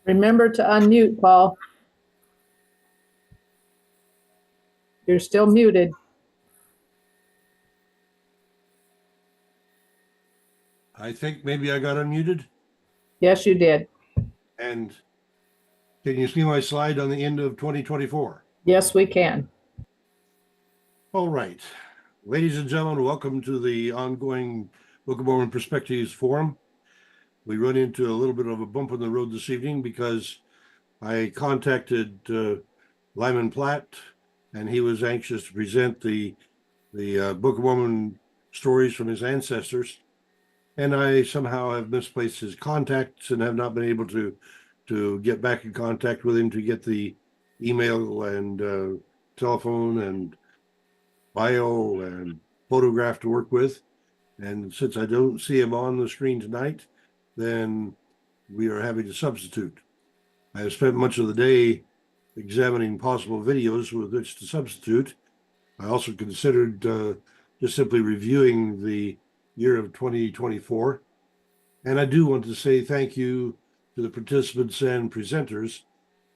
Remember to unmute, Paul. You're still muted. I think maybe I got unmuted. Yes, you did. And can you see my slide on the end of 2024? Yes, we can. All right. Ladies and gentlemen, welcome to the ongoing Book of Mormon Perspectives Forum. We run into a little bit of a bump in the road this evening because I contacted Lyman Platt, and he was anxious to present the Book of Mormon stories from his ancestors. And I somehow have misplaced his contacts and have not been able to get back in contact with him to get the email and telephone and bio and photograph to work with. And since I don't see him on the screen tonight, then we are having to substitute. I have spent much of the day examining possible videos with which to substitute. I also considered just simply reviewing the year of 2024. And I do want to say thank you to the participants and presenters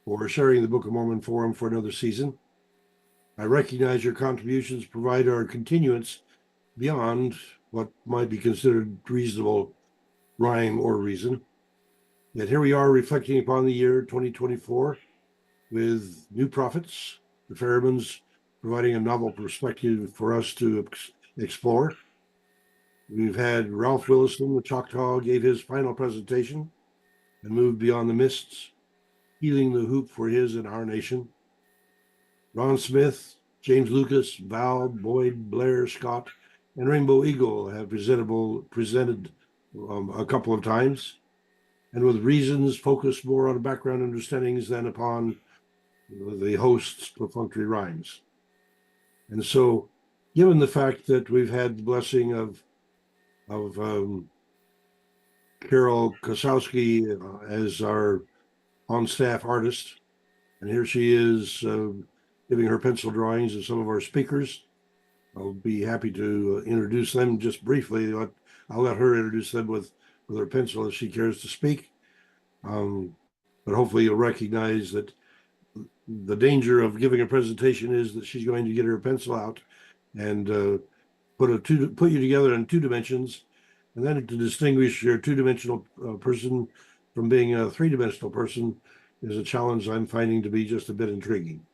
for sharing the Book of Mormon Forum for another season. I recognize your contributions provide our continuance beyond what might be considered reasonable rhyme or reason. Yet here we are reflecting upon the year 2024 with new prophets, the Pheromons providing a novel perspective for us to explore. We've had Ralph Williston, the Choctaw, gave his final presentation and moved beyond the mists, healing the hoop for his and our nation. Ron Smith, James Lucas, Val, Boyd, Blair, Scott, and Rainbow Eagle have presented a couple of times, and with reasons focused more on background understandings than upon the host's perfunctory rhymes. And so, given the fact that we've had the blessing of Carol Kosowski as our on-staff artist, and here she is giving her pencil drawings of some of our speakers. I'll be happy to introduce them just briefly. I'll let her introduce them with her pencil if she cares to speak. But hopefully you'll recognize that the danger of giving a presentation is that she's going to get her pencil out and put you together in 2 dimensions, and then to distinguish your 2-dimensional person from being a 3-dimensional person is a challenge I'm finding to be just a bit intriguing.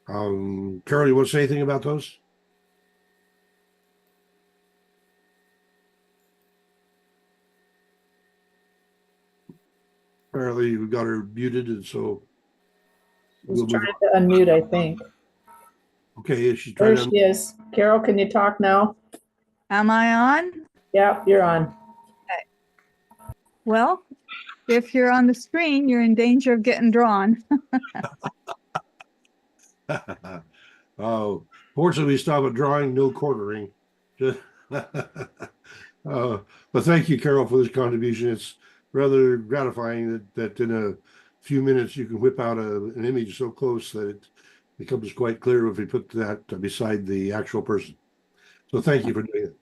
Carol, you want to say anything about those? Apparently we got her muted, and so She's trying to unmute, I think. Okay, she's There trying she is. Carol, can you talk now? Am I on? Yeah, you're on. Okay. Well, if you're on the screen, you're in danger of getting drawn. Oh, fortunately, we stop at drawing, no quartering. But thank you, Carol, for this contribution. It's rather gratifying that in a few minutes you can whip out an image so close that it becomes quite clear if we put that beside the actual person. So thank you for doing it.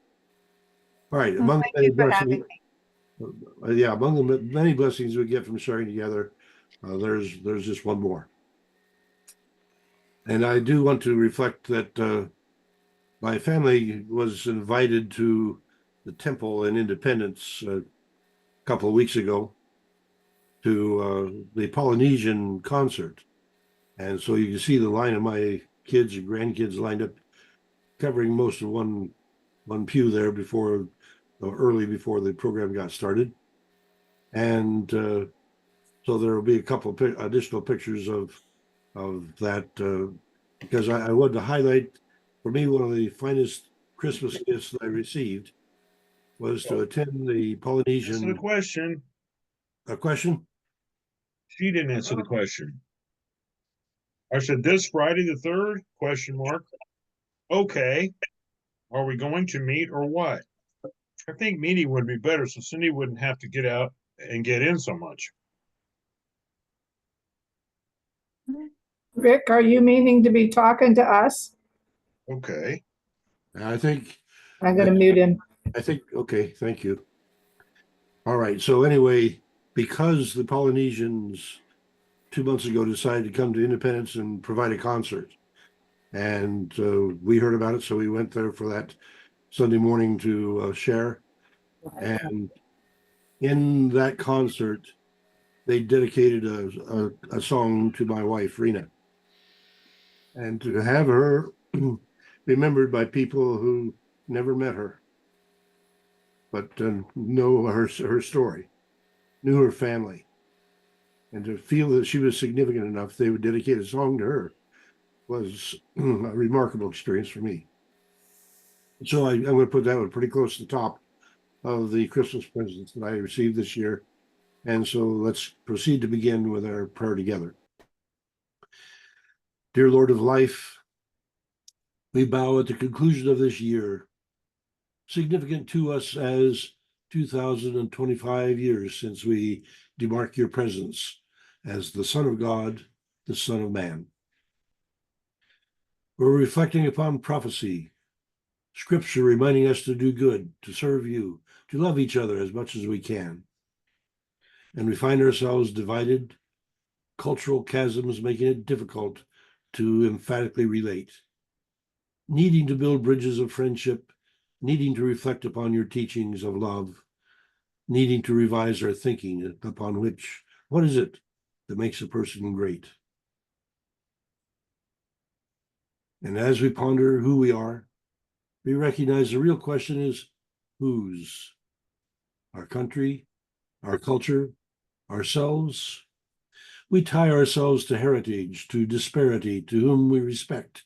All right, among Thank many you for having blessings, me. among the many blessings we get from sharing together, there's just one more. And I do want to reflect that my family was invited to the temple in Independence a couple of weeks ago to the Polynesian concert. And so you can see the line of my kids and grandkids lined up, covering most of one pew there early before the program got started. And so there will be a couple of additional pictures of that because I wanted to highlight, for me, one of the finest Christmas gifts that I received was to attend the Polynesian. Answer the question. A question? She didn't answer the question. I said this Friday the 3rd? Question mark. Okay. Are we going to meet or what? I think meeting would be better so Cindy wouldn't have to get out and get in so much. Rick, are you meaning to be talking to us? Okay. I think I'm going to mute him. okay, thank you. All right, so anyway, because the Polynesians 2 months ago decided to come to Independence and provide a concert. And we heard about it, so we went there for that Sunday morning to share. And in that concert, they dedicated a song to my wife, Rena. And to have her remembered by people who never met her, but know her story, knew her family, and to feel that she was significant enough, they would dedicate a song to her was a remarkable experience for me. So I'm going to put that one pretty close to the top of the Christmas presents that I received this year. And so let's proceed to begin with our prayer together. Dear Lord of life, we bow at the conclusion of this year, significant to us as 2025 years since we demark your presence as the Son of God, the Son of Man. We're reflecting upon prophecy, Scripture reminding us to do good, to serve you, to love each other as much as we can. And we find ourselves divided, cultural chasms making it difficult to emphatically relate, needing to build bridges of friendship, needing to reflect upon your teachings of love, needing to revise our thinking upon what is it that makes a person great? And as we ponder who we are, we recognize the real question is whose? Our country, our culture, ourselves. We tie ourselves to heritage, to disparity, to whom we respect,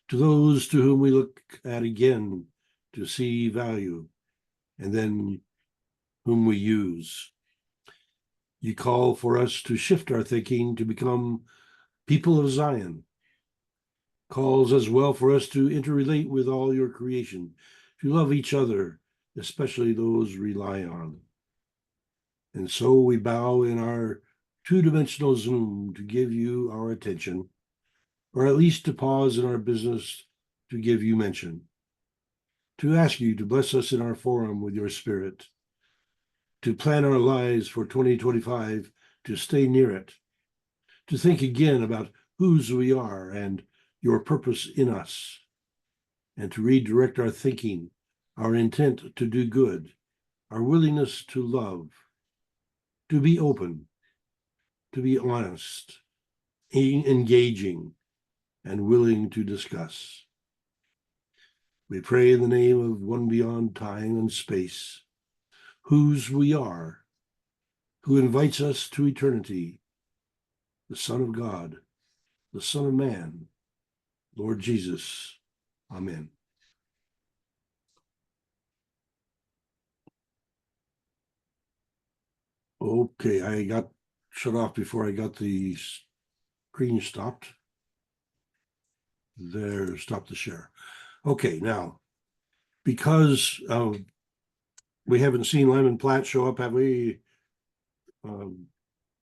to those to whom we look at again to see value, and then whom we use. You call for us to shift our thinking to become people of Zion. Calls as well for us to interrelate with all your creation, to love each other, especially those rely on. And so we bow in our two-dimensional Zoom to give you our attention, or at least to pause in our business to give you mention, to ask you to bless us in our forum with your spirit, to plan our lives for 2025, to stay near it, to think again about whose we are and your purpose in us, and to redirect our thinking, our intent to do good, our willingness to love, to be open, to be honest, engaging, and willing to discuss. We pray in the name of one beyond time and space, whose we are, who invites us to eternity, the Son of God, the Son of Man, Lord Jesus. Amen. Okay, I got shut off before I got the screen stopped. There, stop the share. Okay, now, because we haven't seen Lyman Platt show up, have we,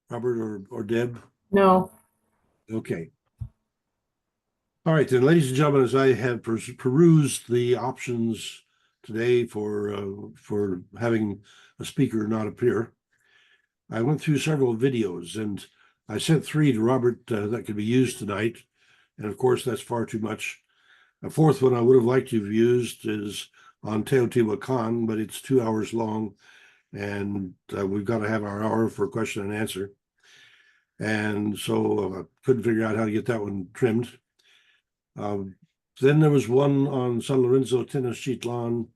Robert or Deb? No. Okay. All right, then, ladies and gentlemen, as I have perused the options today for having a speaker not appear, I went through several videos, and I sent 3 to Robert that could be used tonight. And of course, that's far too much. A 4th one I would have liked to have used is on Teotihuacan, but it's 2 hours long, and we've got to have our hour for question and answer. And so I couldn't figure out how to get that one trimmed. Then there was one on San Lorenzo, Tenochtitlan,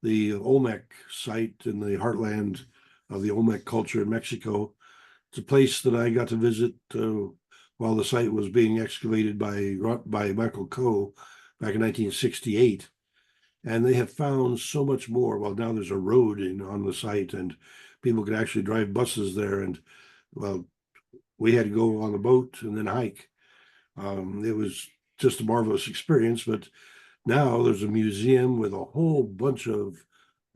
the Olmec site in the heartland of the Olmec culture in Mexico. It's a place that I got to visit while the site was being excavated by Michael Coe back in 1968. And they have found so much more. Well, now there's a road on the site, and people can actually drive buses there. And well, we had to go on the boat and then hike. It was just a marvelous experience, but now there's a museum with a whole bunch of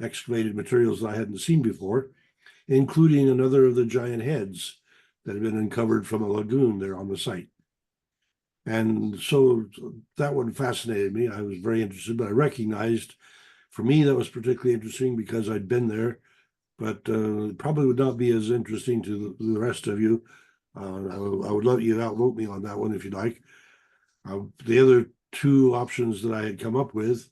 excavated materials that I hadn't seen before, including another of the giant heads that had been uncovered from a lagoon there on the site. And so that one fascinated me. I was very interested, but I recognized, for me, that was particularly interesting because I'd been there but probably would not be as interesting to the rest of you. I would let you outvote me on that one if you'd like. The other two options that I had come up with,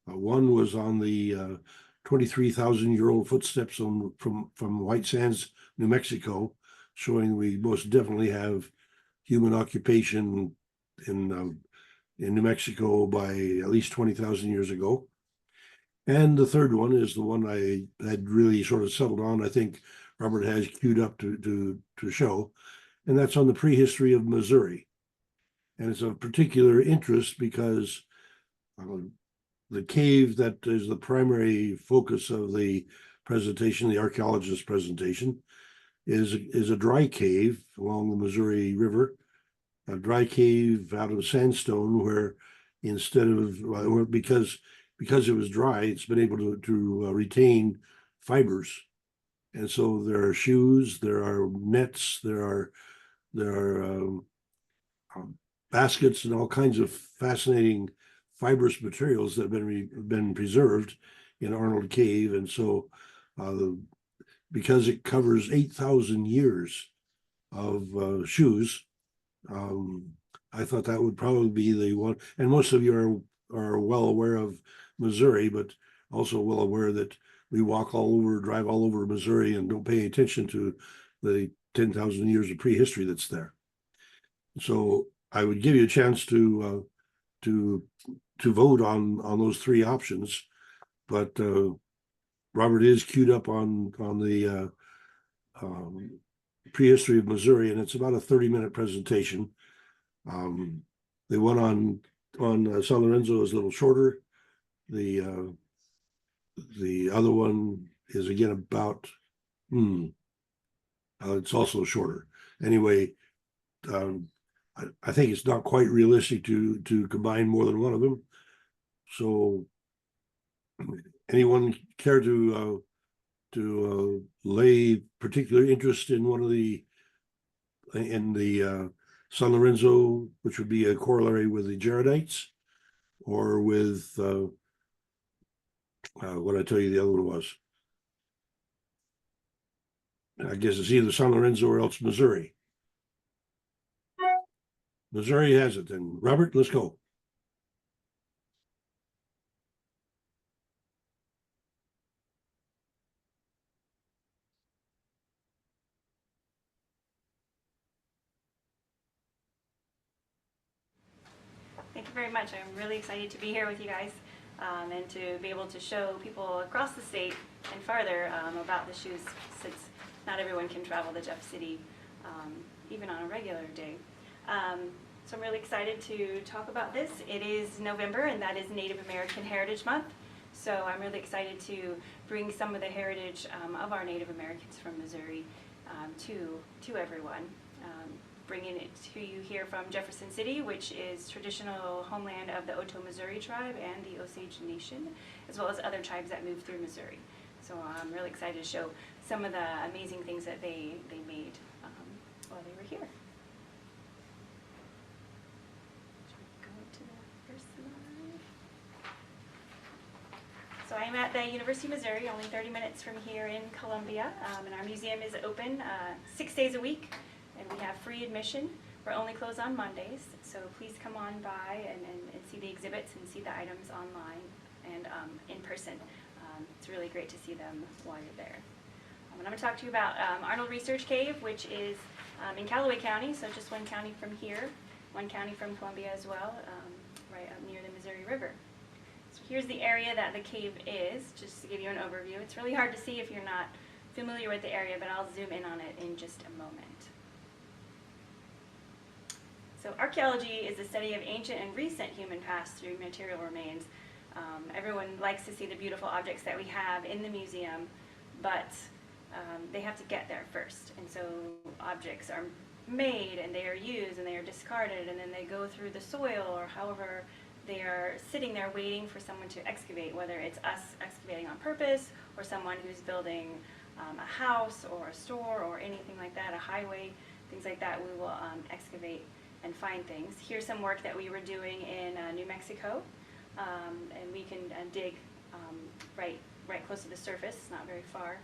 one was on the 23,000-year-old footsteps from White Sands, New Mexico, showing we most definitely have human occupation in New Mexico by at least 20,000 years ago. And the third one is the one I had really sort of settled on. I think Robert has queued up to show, and that's on the prehistory of Missouri. And it's of particular interest because the cave that is the primary focus of the presentation, the archaeologist's presentation, is a dry cave along the Missouri River, a dry cave out of sandstone where instead of, or because it was dry, it's been able to retain fibers. And so there are shoes, there are nets, there are baskets and all kinds of fascinating fibrous materials that have been preserved in Arnold Cave. And so because it covers 8,000 years of shoes, I thought that would probably be the one. And most of you are well aware of Missouri, but also well aware that we walk all over, drive all over Missouri and don't pay attention to the 10,000 years of prehistory that's there. So I would give you a chance to vote on those three options, but Robert is queued up on the prehistory of Missouri, and it's about a 30-minute presentation. The one on San Lorenzo is a little shorter. The other one is again about it's also shorter. Anyway, I think it's not quite realistic to combine more than one of them. So, anyone care to lay particular interest in one of the San Lorenzo, which would be a corollary with the Jaredites, or with what I tell you the other one was? I guess it's either San Lorenzo or else Missouri. Missouri has it then. Robert, let's go. Thank you very much. I'm really excited to be here with you guys and to be able to show people across the state and farther about the shoes, since not everyone can travel to Jeff City even on a regular day. So I'm really excited to talk about this. It is November, and that is Native American Heritage Month. So I'm really excited to bring some of the heritage of our Native Americans from Missouri to everyone. Bringing it to you here from Jefferson City, which is traditional homeland of the Oto Missouri tribe and the Osage Nation, as well as other tribes that moved through Missouri. So I'm really excited to show some of the amazing things that they made while they were here. Go to the first slide. So I'm at the University of Missouri, only 30 minutes from here in Columbia, and our museum is open 6 days a week. And we have free admission. We're only closed on Mondays, so please come on by and see the exhibits and see the items online and in person. It's really great to see them while you're there. And I'm going to talk to you about Arnold Research Cave, which is in Callaway County, so just one county from here, one county from Columbia as well, right up near the Missouri River. So here's the area that the cave is, just to give you an overview. It's really hard to see if you're not familiar with the area, but I'll zoom in on it in just a moment. So archaeology is the study of ancient and recent human past through material remains. Everyone likes to see the beautiful objects that we have in the museum, but they have to get there first. And so objects are made and they are used and they are discarded, and then they go through the soil, or however they are sitting there waiting for someone to excavate, whether it's us excavating on purpose or someone who's building a house or a store or anything like that, a highway, things like that. We will excavate and find things. Here's some work that we were doing in New Mexico, and we can dig right close to the surface, not very far,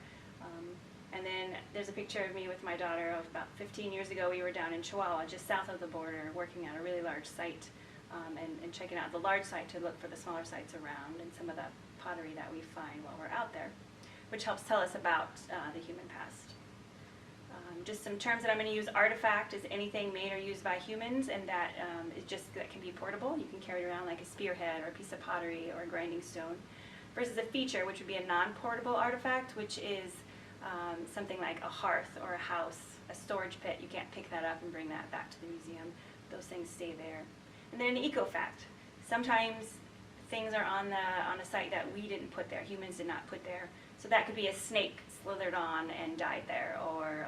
And then there's a picture of me with my daughter of about 15 years ago. We were down in Chihuahua, just south of the border, working at a really large site and checking out the large site to look for the smaller sites around and some of the pottery that we find while we're out there, which helps tell us about the human past. Just some terms that I'm going to use. Artifact is anything made or used by humans, and that that can be portable. You can carry it around like a spearhead or a piece of pottery or a grinding stone. Versus a feature, which would be a non-portable artifact, which is something like a hearth or a house, a storage pit. You can't pick that up and bring that back to the museum. Those things stay there. And then an ecofact. Sometimes things are on a site that we didn't put there, humans did not put there. So that could be a snake slithered on and died there, or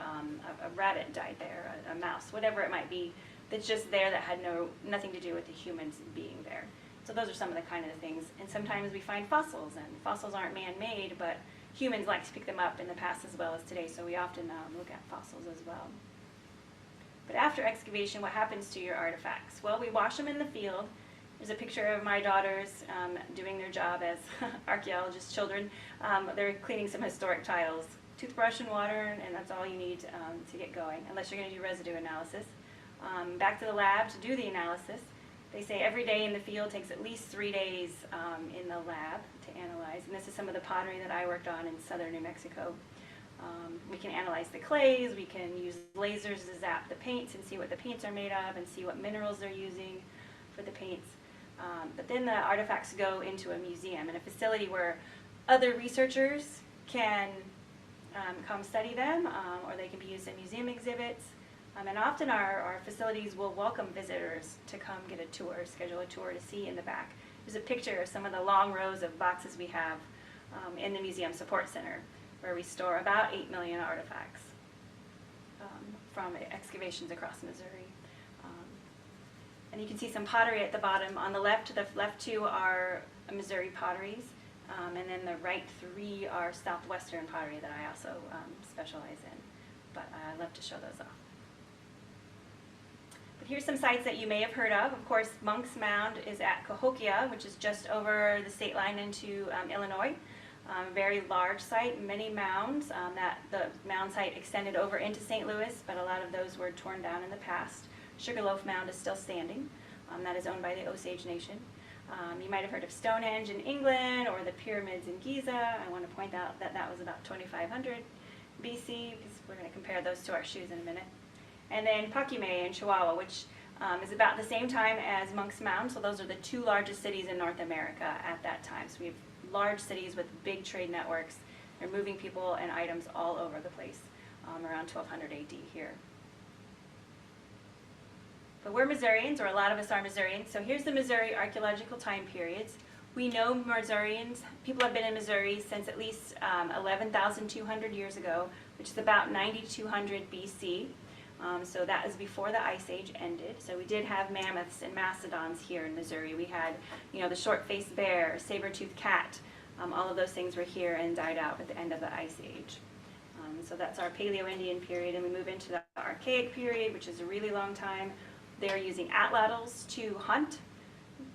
a rabbit died there, a mouse, whatever it might be, that's just there that had nothing to do with the humans being there. So those are some of the kind of things. And sometimes we find fossils, and fossils aren't man-made, but humans like to pick them up in the past as well as today, so we often look at fossils as well. But after excavation, what happens to your artifacts? Well, we wash them in the field. There's a picture of my daughters doing their job as archaeologist children. They're cleaning some historic tiles. Toothbrush and water, and that's all you need to get going, unless you're going to do residue analysis. Back to the lab to do the analysis. They say every day in the field takes at least 3 days in the lab to analyze. And this is some of the pottery that I worked on in southern New Mexico. We can analyze the clays, we can use lasers to zap the paints and see what the paints are made of and see what minerals they're using for the paints. But then the artifacts go into a museum, and a facility where other researchers can come study them, or they can be used in museum exhibits. And often our facilities will welcome visitors to come get a tour, schedule a tour to see in the back. There's a picture of some of the long rows of boxes we have in the Museum Support Center, where we store about 8 million artifacts from excavations across Missouri. And you can see some pottery at the bottom. On the left two are Missouri potteries, and then the right 3 are southwestern pottery that I also specialize in. But I love to show those off. But here's some sites that you may have heard of. Of course, Monk's Mound is at Cahokia, which is just over the state line into Illinois. Very large site, many mounds. The mound site extended over into St. Louis, but a lot of those were torn down in the past. Sugarloaf Mound is still standing. That is owned by the Osage Nation. You might have heard of Stonehenge in England or the pyramids in Giza. I want to point out that that was about 2500 BC, because we're going to compare those to our shoes in a minute. And then Paquimé in Chihuahua, which is about the same time as Monk's Mound. So those are the 2 largest cities in North America at that time. So we have large cities with big trade networks. They're moving people and items all over the place around 1200 AD here. But we're Missourians, or a lot of us are Missourians. So here's the Missouri archaeological time periods. We know Missourians, people have been in Missouri since at least 11,200 years ago, which is about 9200 BC. So that is before the Ice Age ended. So we did have mammoths and mastodons here in Missouri. We had, the short-faced bear, saber-toothed cat. All of those things were here and died out at the end of the Ice Age. So that's our Paleo-Indian period, and we move into the Archaic period, which is a really long time. They're using atlatls to hunt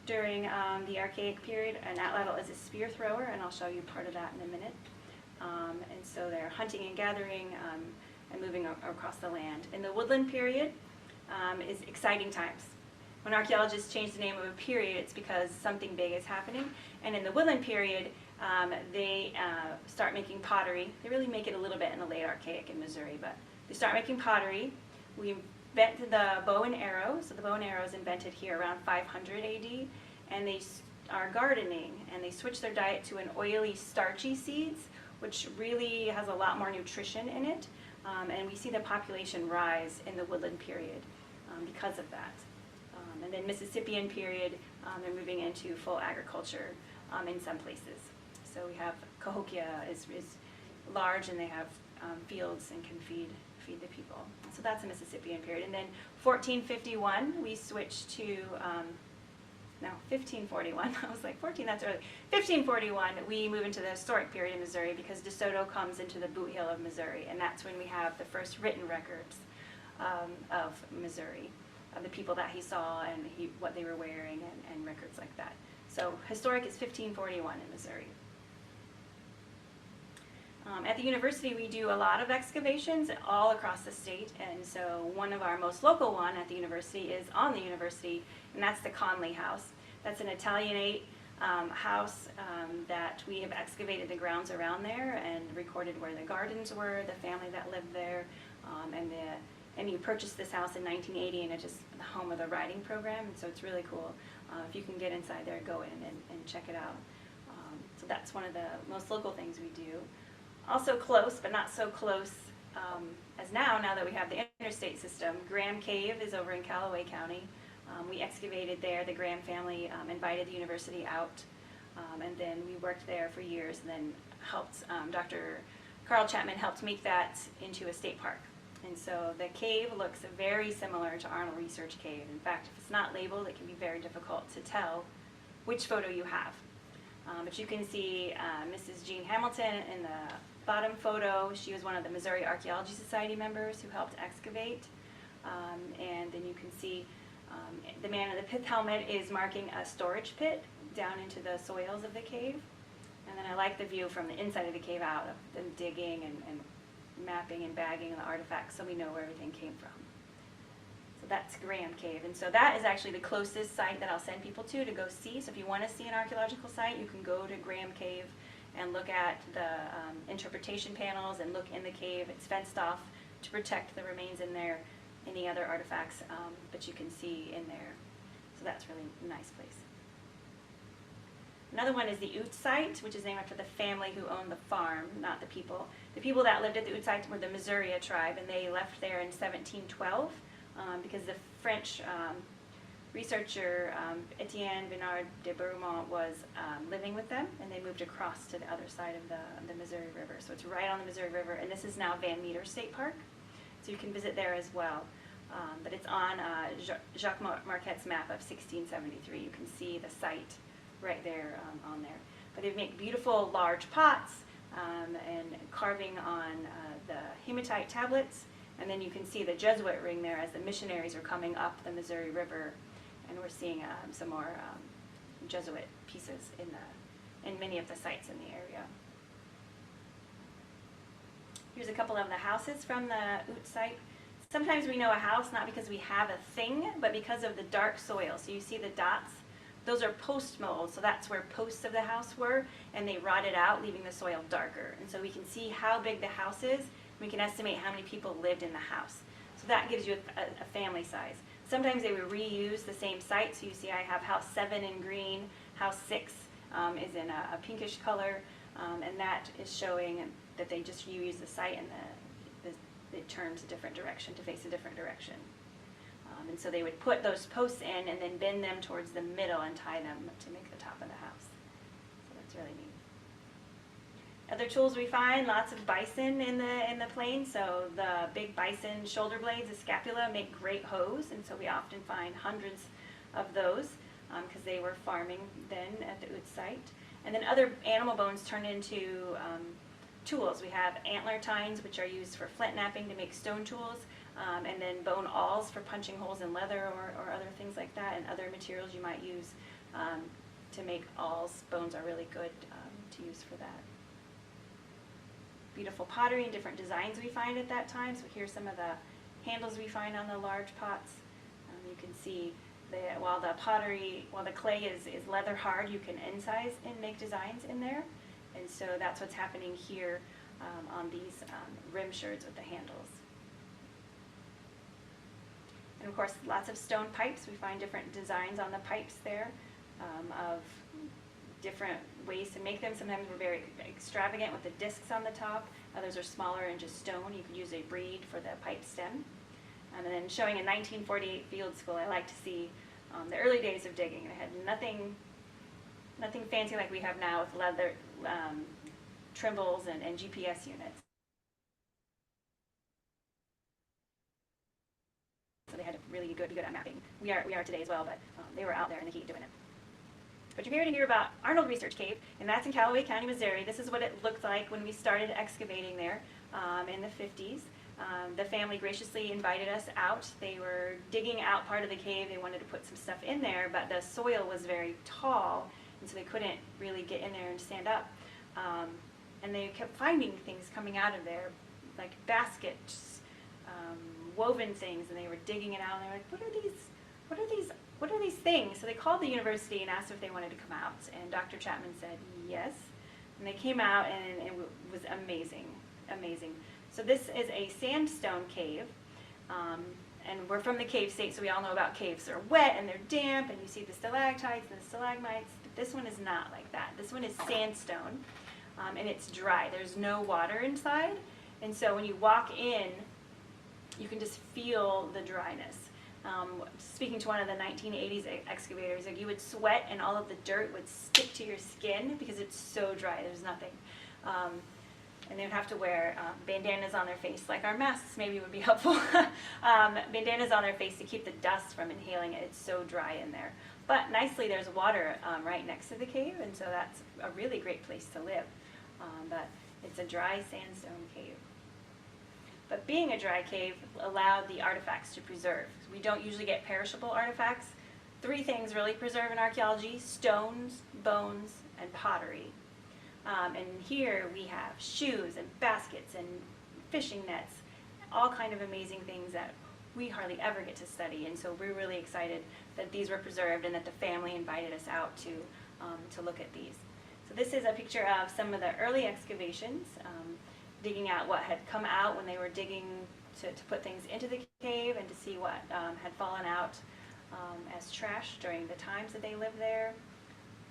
during the Archaic period. An atlatl is a spear thrower, and I'll show you part of that in a minute. And so they're hunting and gathering and moving across the land. In the Woodland period is exciting times. When archaeologists change the name of a period, it's because something big is happening. And in the Woodland period, they start making pottery. They really make it a little bit in the late Archaic in Missouri, but they start making pottery. We invent the bow and arrow. So the bow and arrow is invented here around 500 AD. And they are gardening, and they switch their diet to an oily, starchy seeds, which really has a lot more nutrition in it. And we see the population rise in the Woodland period because of that. And then Mississippian period, they're moving into full agriculture in some places. So we have Cahokia is large, and they have fields and can feed the people. So that's a Mississippian period. And then 1451, we switch to, 1541. I was like, 14, that's early. 1541, we move into the historic period in Missouri because DeSoto comes into the boot heel of Missouri, and that's when we have the first written records of Missouri, of the people that he saw and what they were wearing and records like that. So historic is 1541 in Missouri. At the university, we do a lot of excavations all across the state, and so one of our most local one at the university is on the university, and that's the Conley House. That's an Italianate house that we have excavated the grounds around there and recorded where the gardens were, the family that lived there, and you purchased this house in 1980, and it's just the home of the riding program, and so it's really cool. If you can get inside there, go in and check it out. So that's one of the most local things we do. Also close, but not so close as now that we have the interstate system. Graham Cave is over in Callaway County. We excavated there. The Graham family invited the university out, and then we worked there for years, and then helped, Dr. Carl Chapman helped make that into a state park. And so the cave looks very similar to Arnold Research Cave. In fact, if it's not labeled, it can be very difficult to tell which photo you have. But you can see Mrs. Jean Hamilton in the bottom photo. She was one of the Missouri Archaeology Society members who helped excavate. And then you can see the man in the pith helmet is marking a storage pit down into the soils of the cave. And then I like the view from the inside of the cave out of them digging and mapping and bagging the artifacts so we know where everything came from. So that's Graham Cave. And so that is actually the closest site that I'll send people to go see. So if you want to see an archaeological site, you can go to Graham Cave and look at the interpretation panels and look in the cave. It's fenced off to protect the remains in there, any other artifacts that you can see in there. So that's really a nice place. Another one is the Ute site, which is named after the family who owned the farm, not the people. The people that lived at the Ute site were the Missouri tribe, and they left there in 1712 because the French researcher Etienne Bernard de Beaumont was living with them, and they moved across to the other side of the Missouri River. So it's right on the Missouri River, and this is now Van Meter State Park, so you can visit there as well. But it's on Jacques Marquette's map of 1673. You can see the site right there on there. But they make beautiful large pots and carving on the hematite tablets, and then you can see the Jesuit ring there as the missionaries are coming up the Missouri River, and we're seeing some more Jesuit pieces in many of the sites in the area. Here's a couple of the houses from the Ute site. Sometimes we know a house not because we have a thing, but because of the dark soil. So you see the dots? Those are post mold, so that's where posts of the house were, and they rotted out, leaving the soil darker. And so we can see how big the house is, and we can estimate how many people lived in the house. So that gives you a family size. Sometimes they would reuse the same site, so you see I have house 7 in green, house 6 is in a pinkish color, and that is showing that they just reuse the site and it turns a different direction to face a different direction. And so they would put those posts in and then bend them towards the middle and tie them to make the top of the house. So that's really neat. Other tools we find, lots of bison in the plains. So the big bison shoulder blades, the scapula, make great hoes, and so we often find hundreds of those because they were farming then at the Ute site. And then other animal bones turn into tools. We have antler tines, which are used for flint knapping to make stone tools. And then bone awls for punching holes in leather or other things like that, and other materials you might use to make awls. Bones are really good to use for that. Beautiful pottery and different designs we find at that time. So here's some of the handles we find on the large pots. You can see while the clay is leather hard, you can incise and make designs in there. And so that's what's happening here on these rim shirts with the handles. And of course, lots of stone pipes. We find different designs on the pipes there of different ways to make them. Sometimes we're very extravagant with the discs on the top. Others are smaller and just stone. You could use a braid for the pipe stem. And then showing in 1948 field school, I like to see the early days of digging. It had nothing fancy like we have now with leather trimbals and GPS units. So they had to really be good at mapping. We are today as well, but they were out there in the heat doing it. But you're here to hear about Arnold Research Cave, and that's in Callaway County, Missouri. This is what it looked like when we started excavating there in the 50s. The family graciously invited us out. They were digging out part of the cave. They wanted to put some stuff in there, but the soil was very tall, and so they couldn't really get in there and stand up. and they kept finding things coming out of there, like baskets, woven things, and they were digging it out, and they were like, what are these things? So they called the university and asked if they wanted to come out, and Dr. Chapman said yes, and they came out, and it was amazing, amazing. So this is a sandstone cave, and we're from the cave state, so we all know about caves. They're wet and they're damp, and you see the stalactites and the stalagmites, but this one is not like that. This one is sandstone, and it's dry. There's no water inside, and so when you walk in, you can just feel the dryness. Speaking to one of the 1980s excavators, like you would sweat and all of the dirt would stick to your skin because it's so dry, there's nothing. And they would have to wear bandanas on their face, like our masks maybe would be helpful. Bandanas on their face to keep the dust from inhaling it. It's so dry in there. But nicely, there's water right next to the cave, and so that's a really great place to live. But it's a dry sandstone cave. But being a dry cave allowed the artifacts to preserve. We don't usually get perishable artifacts. 3 things really preserve in archaeology: stones, bones, and pottery. And here we have shoes and baskets and fishing nets, all kind of amazing things that we hardly ever get to study. And so we're really excited that these were preserved and that the family invited us out to look at these. So this is a picture of some of the early excavations, digging out what had come out when they were digging to put things into the cave and to see what had fallen out as trash during the times that they lived there.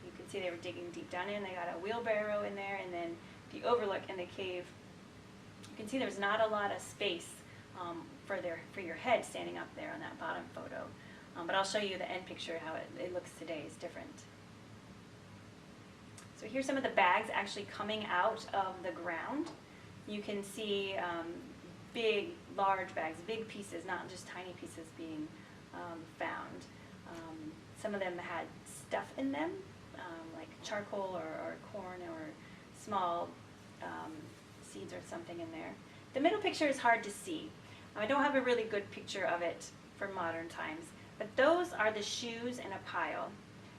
You can see they were digging deep down in. They got a wheelbarrow in there, and then the overlook in the cave. You can see there's not a lot of space for your head standing up there on that bottom photo. But I'll show you the end picture, how it looks today is different. So here's some of the bags actually coming out of the ground. You can see big, large bags, big pieces, not just tiny pieces being found. Some of them had stuff in them, like charcoal or corn or small seeds or something in there. The middle picture is hard to see. I don't have a really good picture of it for modern times, but those are the shoes in a pile.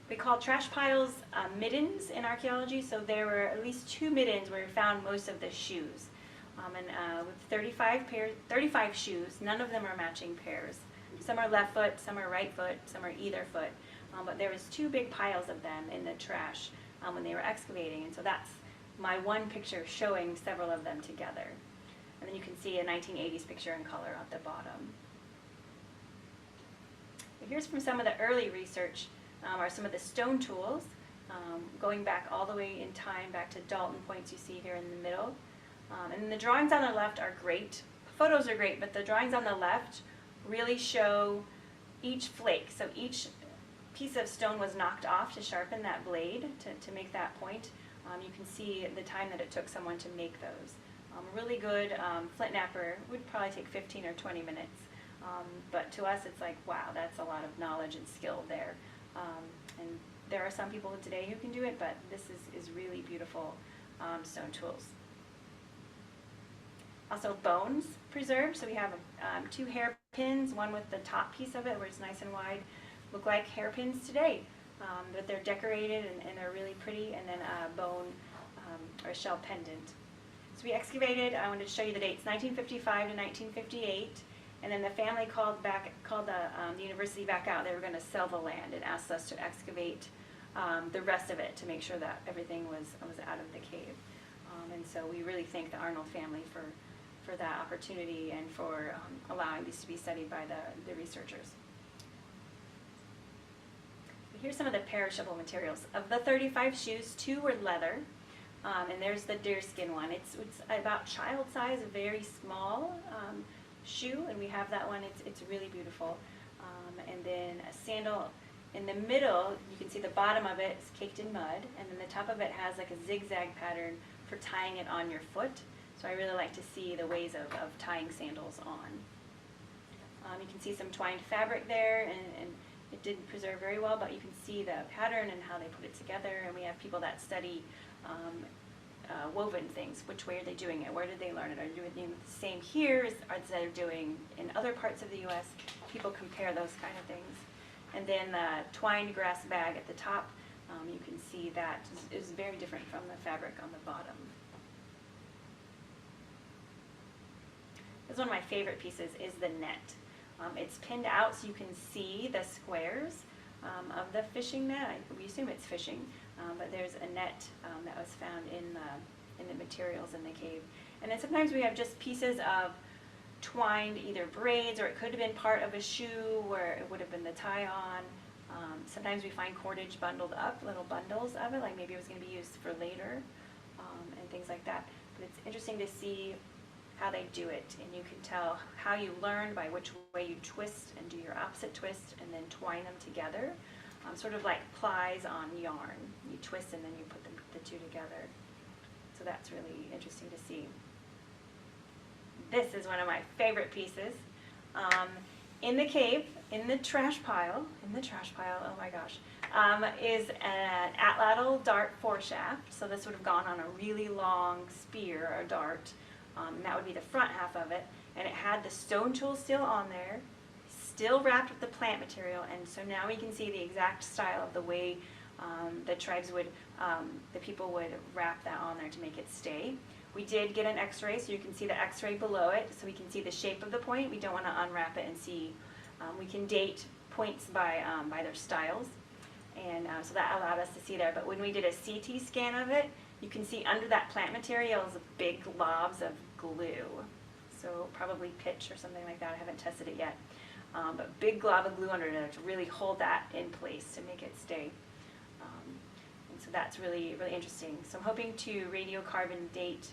We call trash piles middens in archaeology, so there were at least 2 middens where we found most of the shoes. With 35 shoes, none of them are matching pairs. Some are left foot, some are right foot, some are either foot. But there was 2 big piles of them in the trash when they were excavating, and so that's my one picture showing several of them together. And then you can see a 1980s picture in color at the bottom. But here's from some of the early research, are some of the stone tools, going back all the way in time, back to Dalton points you see here in the middle. And the drawings on the left are great. Photos are great, but the drawings on the left really show each flake. So each piece of stone was knocked off to sharpen that blade to make that point. You can see the time that it took someone to make those. Really good flint knapper would probably take 15 or 20 minutes. But to us it's like, wow, that's a lot of knowledge and skill there. And there are some people today who can do it, but this is really beautiful stone tools. Also bones preserved, so we have 2 hairpins, one with the top piece of it where it's nice and wide, look like hairpins today, but they're decorated and they're really pretty, and then a bone or a shell pendant. So we excavated, I wanted to show you the dates, 1955 to 1958, and then the family called the university back out. They were going to sell the land and asked us to excavate the rest of it to make sure that everything was out of the cave. And so we really thank the Arnold family for that opportunity and for allowing these to be studied by the researchers. Here's some of the perishable materials. Of the 35 shoes, 2 were leather, and there's the deerskin one. It's about child size, a very small shoe, and we have that one. It's really beautiful. And then a sandal in the middle, you can see the bottom of it is caked in mud, and then the top of it has like a zigzag pattern for tying it on your foot. So I really like to see the ways of tying sandals on. You can see some twined fabric there, and it didn't preserve very well, but you can see the pattern and how they put it together. And we have people that study woven things. Which way are they doing it? Where did they learn it? Are they doing the same here as they're doing in other parts of the U.S.? People compare those kind of things. And then the twined grass bag at the top, you can see that is very different from the fabric on the bottom. This is one of my favorite pieces, is the net. It's pinned out so you can see the squares of the fishing net. We assume it's fishing, but there's a net that was found in the materials in the cave. And then sometimes we have just pieces of twined either braids, or it could have been part of a shoe where it would have been the tie-on. Sometimes we find cordage bundled up, little bundles of it, like maybe it was going to be used for later, and things like that. But it's interesting to see how they do it, and you can tell how you learn by which way you twist and do your opposite twist and then twine them together, sort of like plies on yarn. You twist and then you put the two together. So that's really interesting to see. This is one of my favorite pieces. In the cave, in the trash pile, oh my gosh, is an atlatl dart foreshaft. So this would have gone on a really long spear or dart, and that would be the front half of it. And it had the stone tool still on there, still wrapped with the plant material. And so now we can see the exact style of the way the tribes would, the people would wrap that on there to make it stay. We did get an x-ray, so you can see the x-ray below it, so we can see the shape of the point. We don't want to unwrap it and see. We can date points by their styles, and so that allowed us to see there. But when we did a CT scan of it, you can see under that plant material is big globs of glue. So probably pitch or something like that. I haven't tested it yet. But big glob of glue under there to really hold that in place to make it stay. And so that's really, really interesting. So I'm hoping to radiocarbon date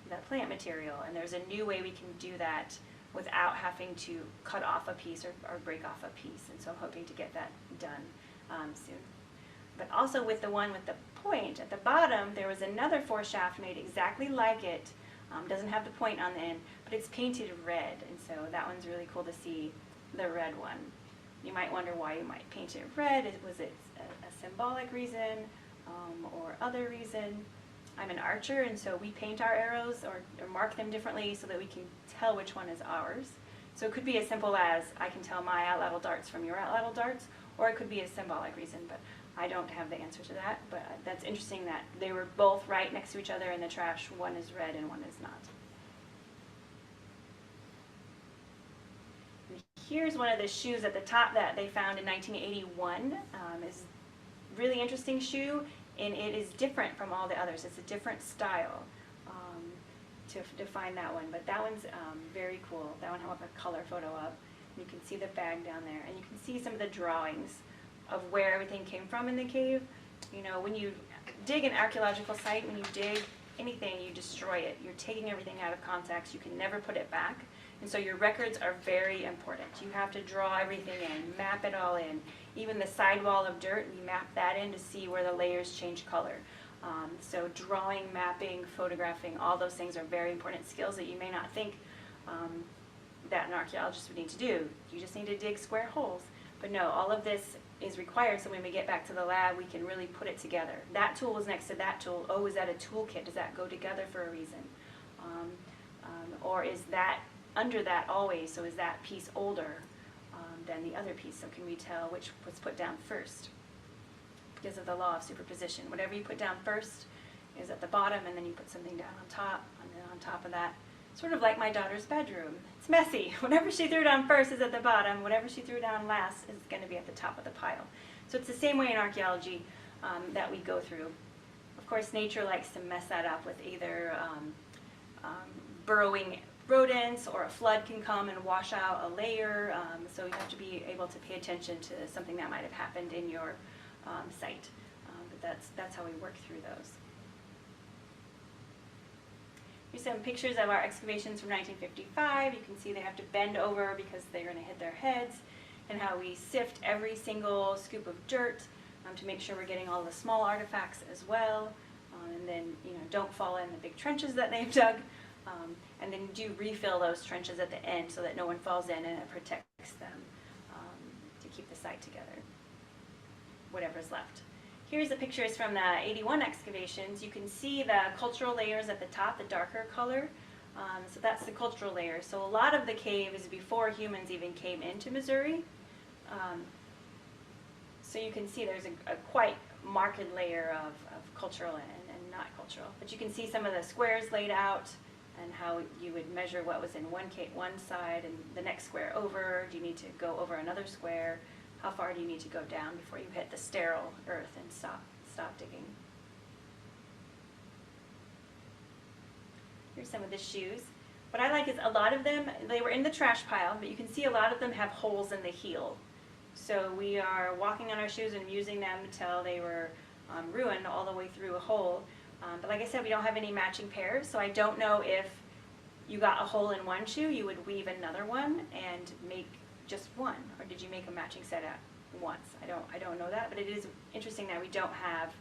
that plant material, and there's a new way we can do that without having to cut off a piece or break off a piece. And so I'm hoping to get that done soon. But also with the one with the point at the bottom, there was another foreshaft made exactly like it. Doesn't have the point on the end, but it's painted red, and so that one's really cool to see, the red one. You might wonder why you might paint it red. Was it a symbolic reason or other reason? I'm an archer, and so we paint our arrows or mark them differently so that we can tell which one is ours. So it could be as simple as I can tell my atlatl darts from your atlatl darts, or it could be a symbolic reason, but I don't have the answer to that. But that's interesting that they were both right next to each other in the trash. One is red and one is not. And here's one of the shoes at the top that they found in 1981. It's a really interesting shoe, and it is different from all the others. It's a different style to find that one. But that one's very cool. That one I have a color photo of. You can see the bag down there, and you can see some of the drawings of where everything came from in the cave. You know, when you dig an archaeological site, when you dig anything, you destroy it. You're taking everything out of context. You can never put it back. And so your records are very important. You have to draw everything in, map it all in. Even the sidewall of dirt, we map that in to see where the layers change color. So drawing, mapping, photographing, all those things are very important skills that you may not think that an archaeologist would need to do. You just need to dig square holes. But no, all of this is required so when we get back to the lab, we can really put it together. That tool was next to that tool. Oh, is that a toolkit? Does that go together for a reason? Or is that under that always? So is that piece older than the other piece? So can we tell which was put down first? Because of the law of superposition. Whatever you put down first is at the bottom, and then you put something down on top, and then on top of that. Sort of like my daughter's bedroom. It's messy. Whatever she threw down first is at the bottom. Whatever she threw down last is going to be at the top of the pile. So it's the same way in archaeology that we go through. Of course, nature likes to mess that up with either burrowing rodents, or a flood can come and wash out a layer. So you have to be able to pay attention to something that might have happened in your site. But that's how we work through those. Here's some pictures of our excavations from 1955. You can see they have to bend over because they're going to hit their heads, and how we sift every single scoop of dirt to make sure we're getting all the small artifacts as well. And then, don't fall in the big trenches that they've dug. And then do refill those trenches at the end so that no one falls in, and it protects them to keep the site together, whatever's left. Here's the pictures from the 81 excavations. You can see the cultural layers at the top, the darker color. So that's the cultural layer. So a lot of the cave is before humans even came into Missouri. So you can see there's a quite marked layer of cultural and not cultural. But you can see some of the squares laid out and how you would measure what was in one side and the next square over. Do you need to go over another square? How far do you need to go down before you hit the sterile earth and stop digging? Here's some of the shoes. What I like is a lot of them, they were in the trash pile, but you can see a lot of them have holes in the heel. So we are walking on our shoes and using them until they were ruined all the way through a hole. But like I said, we don't have any matching pairs, so I don't know if you got a hole in one shoe, you would weave another one and make just one, or did you make a matching set at once? I don't know that, but it is interesting that we don't have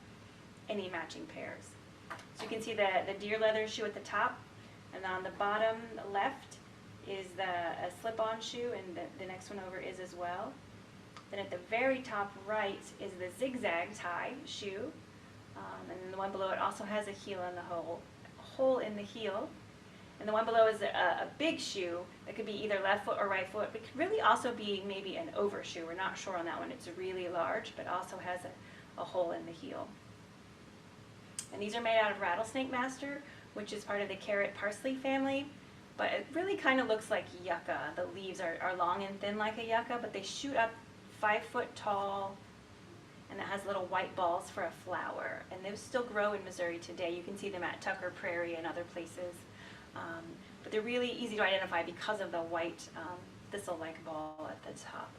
any matching pairs. So you can see the deer leather shoe at the top, and on the bottom left is a slip-on shoe, and the next one over is as well. Then at the very top right is the zigzag tie shoe, and then the one below it also has a heel in the hole in the heel. And the one below is a big shoe that could be either left foot or right foot, but could really also be maybe an overshoe. We're not sure on that one. It's really large, but also has a hole in the heel. And these are made out of rattlesnake master, which is part of the carrot parsley family, but it really kind of looks like yucca. The leaves are long and thin like a yucca, but they shoot up 5 foot tall, and it has little white balls for a flower. And those still grow in Missouri today. You can see them at Tucker Prairie and other places. But they're really easy to identify because of the white thistle-like ball at the top.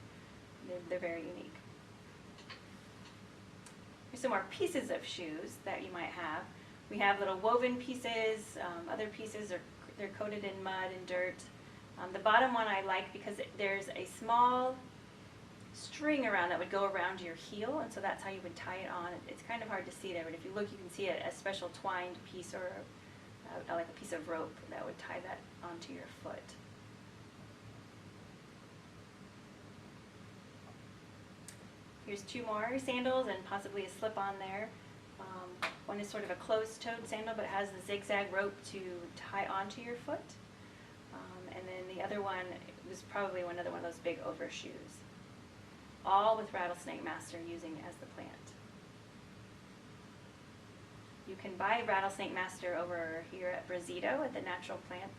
They're very unique. Here's some more pieces of shoes that you might have. We have little woven pieces. Other pieces they're coated in mud and dirt. The bottom one I like because there's a small string around that would go around your heel, and so that's how you would tie it on. It's kind of hard to see there, but if you look, you can see a special twined piece or like a piece of rope that would tie that onto your foot. Here's 2 more sandals and possibly a slip-on there. One is sort of a closed-toed sandal, but it has the zigzag rope to tie onto your foot. And then the other one was probably another one of those big overshoes. All with rattlesnake master using as the plant. You can buy rattlesnake master over here at Brazito at the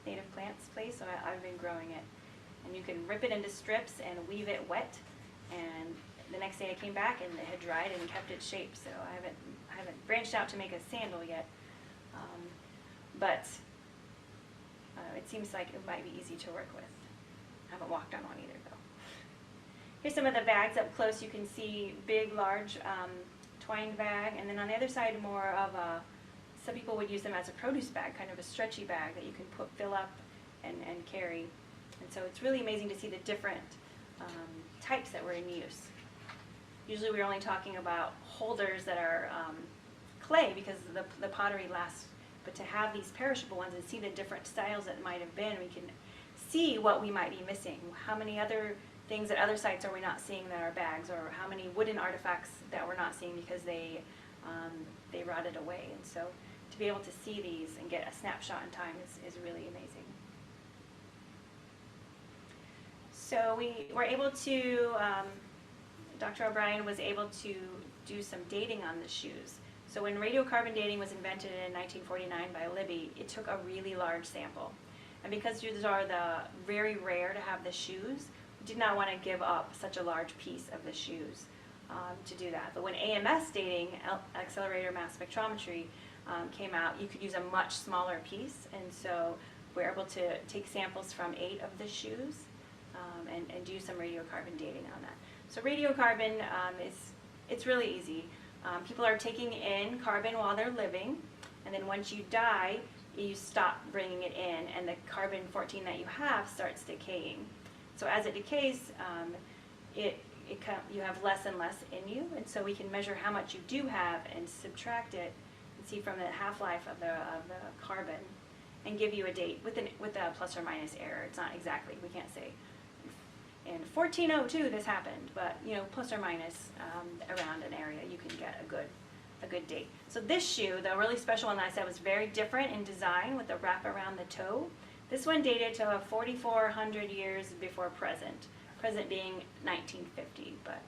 native plants place, so I've been growing it. And you can rip it into strips and weave it wet, and the next day I came back and it had dried and kept its shape, so I haven't branched out to make a sandal yet. But it seems like it might be easy to work with. I haven't walked on one either though. Here's some of the bags up close. You can see big, large twined bag, and then on the other side more of some people would use them as a produce bag, kind of a stretchy bag that you can fill up and carry. And so it's really amazing to see the different types that were in use. Usually we're only talking about holders that are clay because the pottery lasts, but to have these perishable ones and see the different styles that might have been, we can see what we might be missing. How many other things at other sites are we not seeing that are bags, or how many wooden artifacts that we're not seeing because they rotted away. And so to be able to see these and get a snapshot in time is really amazing. So we were able to, Dr. O'Brien was able to do some dating on the shoes. So when radiocarbon dating was invented in 1949 by Libby, it took a really large sample. And because these are very rare to have the shoes, we did not want to give up such a large piece of the shoes to do that. But when AMS dating, accelerator mass spectrometry, came out, you could use a much smaller piece. And so we're able to take samples from 8 of the shoes and do some radiocarbon dating on that. So radiocarbon it's really easy. People are taking in carbon while they're living, and then once you die, you stop bringing it in, and the carbon-14 that you have starts decaying. So as it decays, you have less and less in you, and so we can measure how much you do have and subtract it and see from the half-life of the carbon and give you a date with a plus or minus error. It's not exactly, we can't say in 1402 this happened, but plus or minus around an area you can get a good date. So this shoe, the really special one that I said was very different in design with the wrap around the toe. This one dated to 4,400 years before present being 1950, but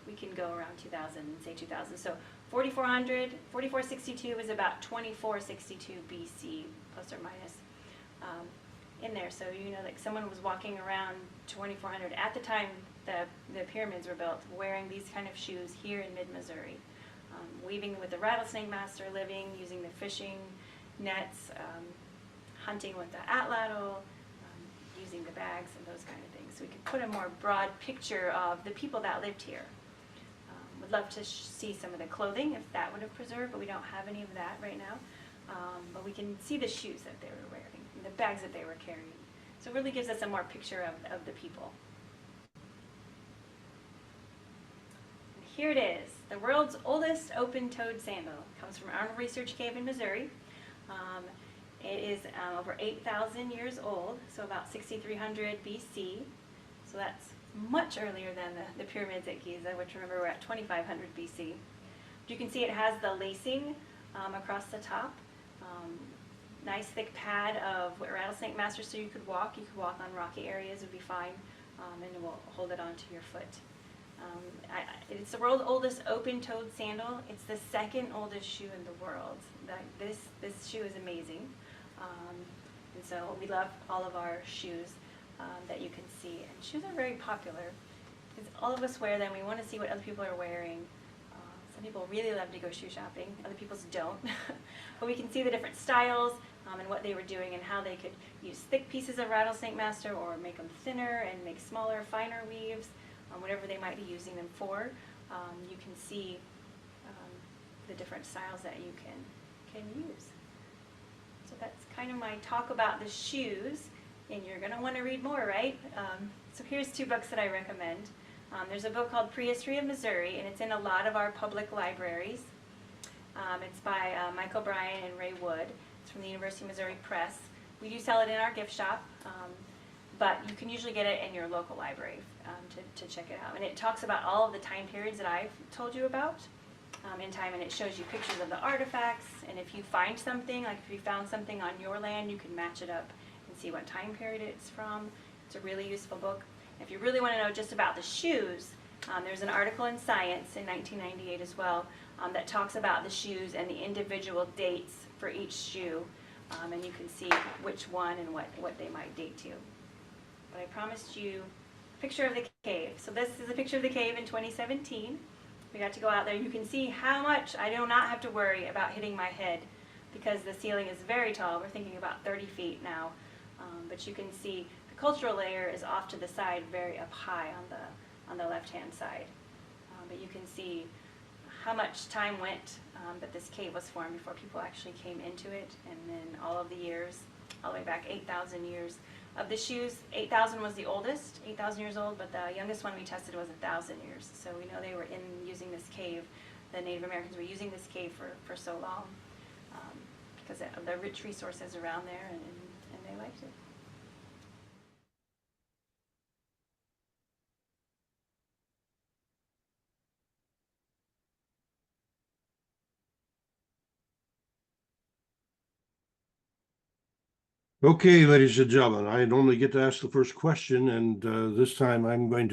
we can go around 2000 and say 2000. So 4462 is about 2462 BC plus or minus. in there. So, you know, like someone was walking around 2400 at the time the pyramids were built, wearing these kind of shoes here in mid-Missouri. Weaving with the rattlesnake master, living, using the fishing nets, hunting with the atlatl, using the bags and those kind of things. So we could put a more broad picture of the people that lived here. Would love to see some of the clothing if that would have preserved, but we don't have any of that right now. But we can see the shoes that they were wearing, and the bags that they were carrying. So it really gives us a more picture of the people. And here it is, the world's oldest open-toed sandal. It comes from Arnold Research Cave in Missouri. It is over 8,000 years old, so about 6,300 BC. So that's much earlier than the pyramids at Giza, which remember we're at 2,500 BC. You can see it has the lacing across the top. Nice thick pad of rattlesnake master, so you could walk. You could walk on rocky areas, would be fine, and it will hold it onto your foot. It's the world's oldest open-toed sandal. It's the second oldest shoe in the world. This shoe is amazing. And so we love all of our shoes that you can see. And shoes are very popular because all of us wear them. We want to see what other people are wearing. Some people really love to go shoe shopping. Other people don't. But we can see the different styles and what they were doing and how they could use thick pieces of rattlesnake master or make them thinner and make smaller, finer weaves, whatever they might be using them for. You can see the different styles that you can use. So that's kind of my talk about the shoes, and you're going to want to read more, right? So here's two books that I recommend. There's a book called Prehistory of Missouri, and it's in a lot of our public libraries. It's by Michael Bryan and Ray Wood. It's from the University of Missouri Press. We do sell it in our gift shop, but you can usually get it in your local library to check it out. And it talks about all of the time periods that I've told you about in time, and it shows you pictures of the artifacts. And if you find something, like if you found something on your land, you can match it up and see what time period it's from. It's a really useful book. If you really want to know just about the shoes, there's an article in Science in 1998 as well that talks about the shoes and the individual dates for each shoe, and you can see which one and what they might date to. But I promised you a picture of the cave. So this is a picture of the cave in 2017. We got to go out there. You can see how much I do not have to worry about hitting my head because the ceiling is very tall. We're thinking about 30 feet now, but you can see the cultural layer is off to the side, very up high on the left-hand side. But you can see how much time went that this cave was formed before people actually came into it, and then all of the years, all the way back 8,000 years. Of the shoes, 8,000 was the oldest, 8,000 years old, but the youngest one we tested was 1,000 years. So we know they were using this cave, the Native Americans were using this cave for so long because of the rich resources around there, and they liked it. Okay, ladies and gentlemen, I normally get to ask the first question, and this time I'm going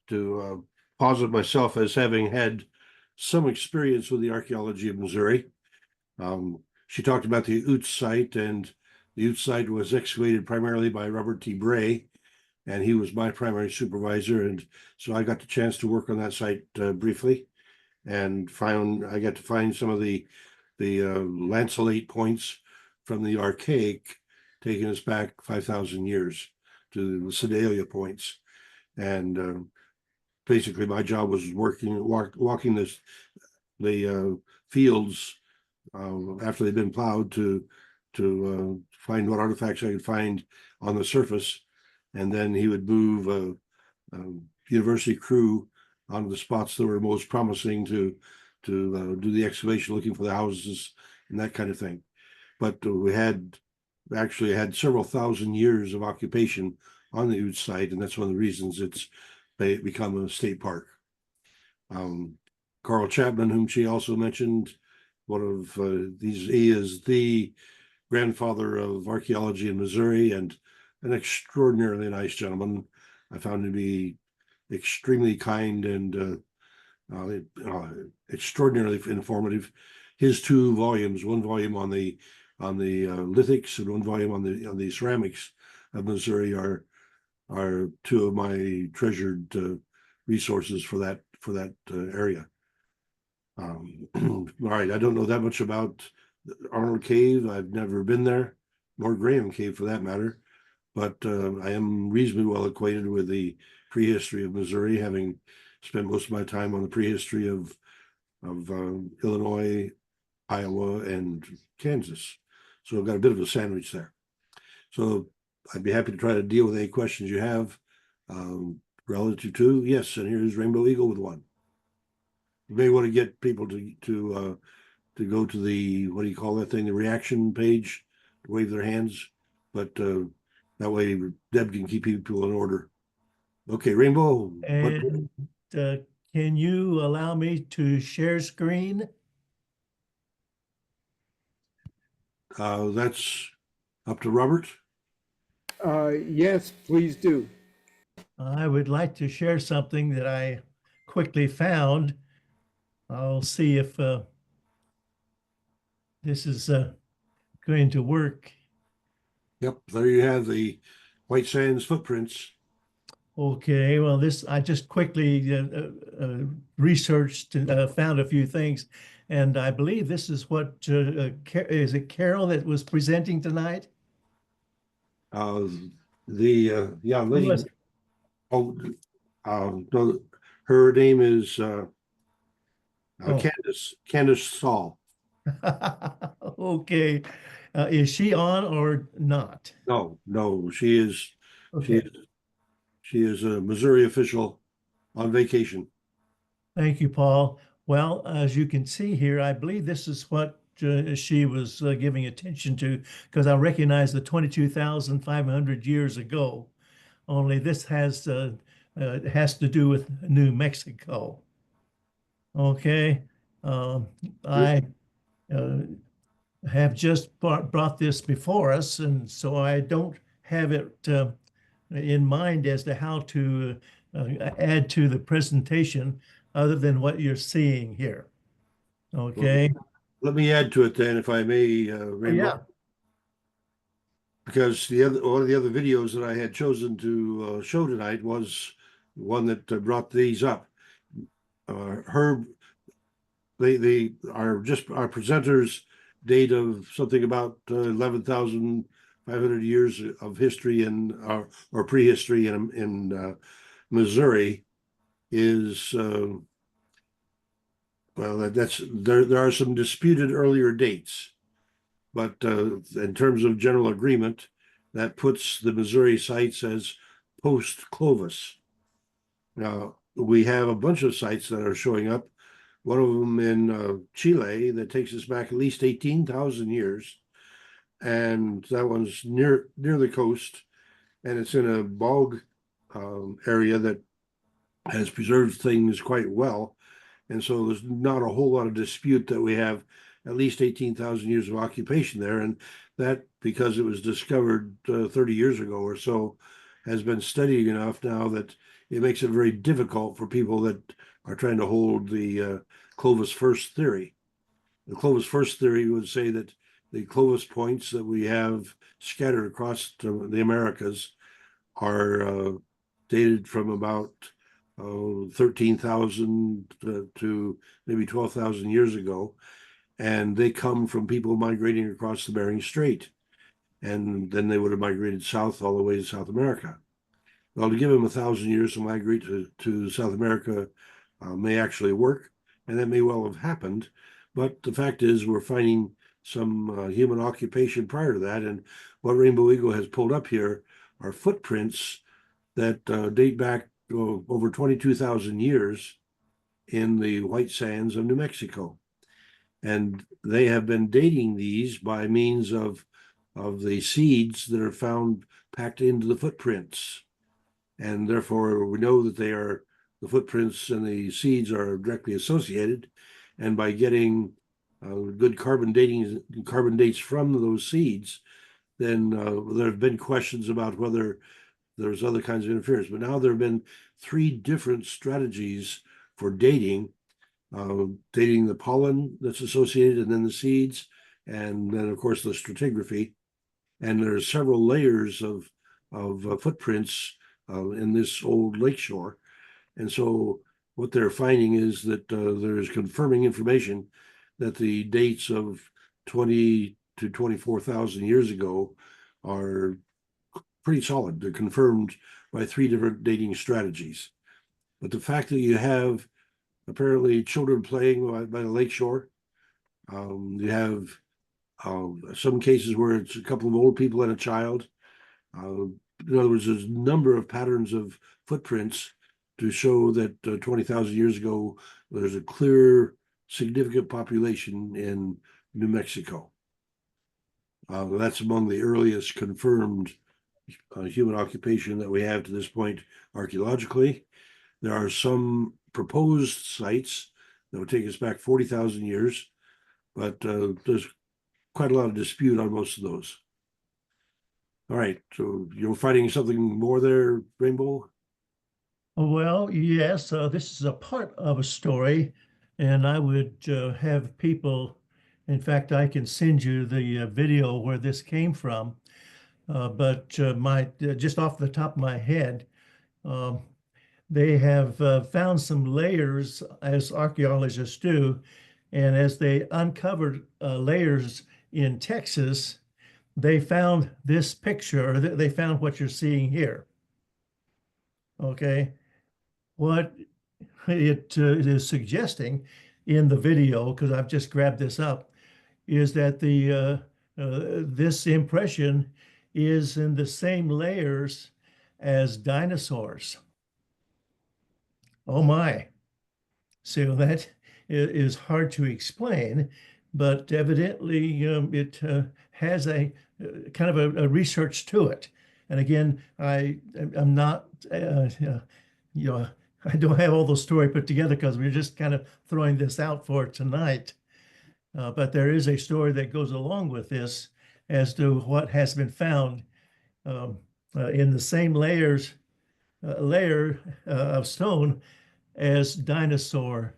to posit myself as having had some experience with the archaeology of Missouri. She talked about the Ute site, and the Ute site was excavated primarily by Robert T. Bray, and he was my primary supervisor, and so I got the chance to work on that site briefly, and I got to find some of the lanceolate points from the archaic, taking us back 5,000 years to the Sedalia points. And basically my job was walking the fields after they'd been plowed to find what artifacts I could find on the surface. And then he would move a university crew onto the spots that were most promising to do the excavation, looking for the houses and that kind of thing. But we actually had several thousand years of occupation on the Ute site, and that's one of the reasons it's become a state park. Carl Chapman, whom she also mentioned, one of he is the grandfather of archaeology in Missouri and an extraordinarily nice gentleman. I found him to be extremely kind and extraordinarily informative. His two volumes, one volume on the on the lithics and one volume on the ceramics of Missouri are two of my treasured resources for that area. All right, I don't know that much about Arnold Cave. I've never been there, nor Graham Cave for that matter, but I am reasonably well acquainted with the prehistory of Missouri, having spent most of my time on the prehistory of Illinois, Iowa, and Kansas. So I've got a bit of a sandwich there. So I'd be happy to try to deal with any questions you have relative to. Yes, and here's Rainbow Eagle with one. You may want to get people to go to the, what do you call that thing, the reaction page, to wave their hands, but that way Deb can keep people in order. Okay, Rainbow. And can you allow me to share screen? That's up to Robert. Yes, please do. I would like to share something that I quickly found. I'll see if this is going to work. Yep, there you have the White Sands footprints. Okay, well, I just quickly researched, found a few things, and I believe this is what, is it Carol that was presenting tonight? Yeah, Who lady. was it? Oh, no, her name is Oh. Candace Saul. Okay, is she on or not? No, she is Okay, she is a Missouri official on vacation. thank you, Paul. Well, as you can see here, I believe this is what she was giving attention to, because I recognize the 22,500 years ago. Only this has to do with New Mexico. Okay, I have just brought this before us, and so I don't have it in mind as to how to add to the presentation other than what you're seeing here. Okay. Let me add to it then, if I may, Rainbow. Yeah. Because one of the other videos that I had chosen to show tonight was one that brought these up. Herb, our presenters date of something about 11,500 years of history or prehistory in Missouri is well, there are some disputed earlier dates, but in terms of general agreement, that puts the Missouri sites as post-Clovis. Now, we have a bunch of sites that are showing up. One of them in Chile that takes us back at least 18,000 years. And that one's near the coast. And it's in a bog area that has preserved things quite well. And so there's not a whole lot of dispute that we have at least 18,000 years of occupation there. And that, because it was discovered 30 years ago or so, has been studied enough now that it makes it very difficult for people that are trying to hold the Clovis first theory. The Clovis first theory would say that the Clovis points that we have scattered across the Americas are dated from about 13,000 to maybe 12,000 years ago. And they come from people migrating across the Bering Strait. And then they would have migrated south all the way to South America. Well, to give them 1,000 years to migrate to South America may actually work, and that may well have happened. But the fact is, we're finding some human occupation prior to that. And what Rainbow Eagle has pulled up here are footprints that date back over 22,000 years in the White Sands of New Mexico. And they have been dating these by means of the seeds that are found packed into the footprints. And therefore, we know that the footprints and the seeds are directly associated. And by getting good carbon dates from those seeds, then there have been questions about whether there's other kinds of interference. But now there have been 3 different strategies for dating the pollen that's associated and then the seeds, and then of course the stratigraphy. And there are several layers of footprints in this old lakeshore. And so what they're finding is that there's confirming information that the dates of 20 to 24,000 years ago are pretty solid. They're confirmed by 3 different dating strategies. But the fact that you have apparently children playing by the lakeshore, you have some cases where it's a couple of old people and a child. In other words, there's a number of patterns of footprints to show that 20,000 years ago, there's a clear, significant population in New Mexico. That's among the earliest confirmed human occupation that we have to this point archaeologically. There are some proposed sites that would take us back 40,000 years, but there's quite a lot of dispute on most of those. All right, so you're finding something more there, Rainbow? Well, yes, this is a part of a story, and I would have people, in fact, I can send you the video where this came from, but just off the top of my head, they have found some layers, as archaeologists do, and as they uncovered layers in Texas, they found this picture, or they found what you're seeing here. Okay, what it is suggesting in the video, because I've just grabbed this up, is that this impression is in the same layers as dinosaurs. Oh my. So that is hard to explain, but evidently it has a kind of a research to it. And again, I'm not, I don't have all the story put together because we're just kind of throwing this out for tonight. But there is a story that goes along with this as to what has been found in the same layer of stone as dinosaur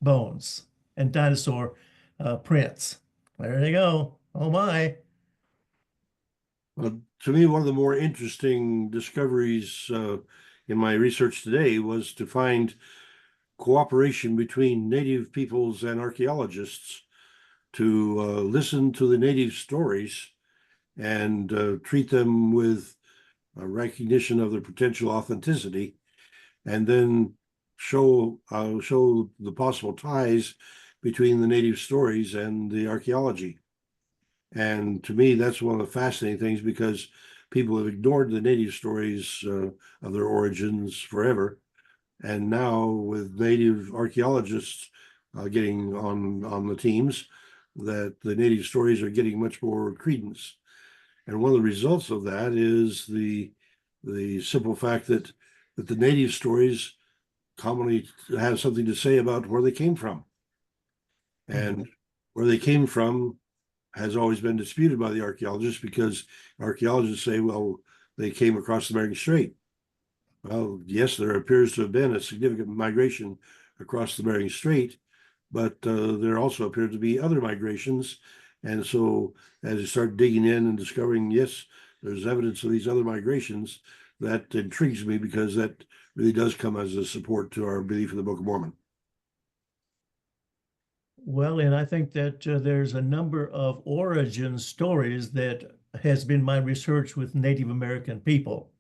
bones and dinosaur prints. There you go. Oh my. Well, to me, one of the more interesting discoveries in my research today was to find cooperation between native peoples and archaeologists to listen to the native stories and treat them with a recognition of their potential authenticity, and then show the possible ties between the native stories and the archaeology. And to me, that's one of the fascinating things, because people have ignored the native stories of their origins forever. And now with native archaeologists getting on the teams, that the native stories are getting much more credence. And one of the results of that is the simple fact that the native stories commonly have something to say about where they came from. And where they came from has always been disputed by the archaeologists, because archaeologists say, well, they came across the Bering Strait. Well, yes, there appears to have been a significant migration across the Bering Strait, but there also appear to be other migrations. And so as you start digging in and discovering, yes, there's evidence of these other migrations, that intrigues me, because that really does come as a support to our belief in the Book of Mormon. Well, and I think that there's a number of origin stories that has been my research with Native American people.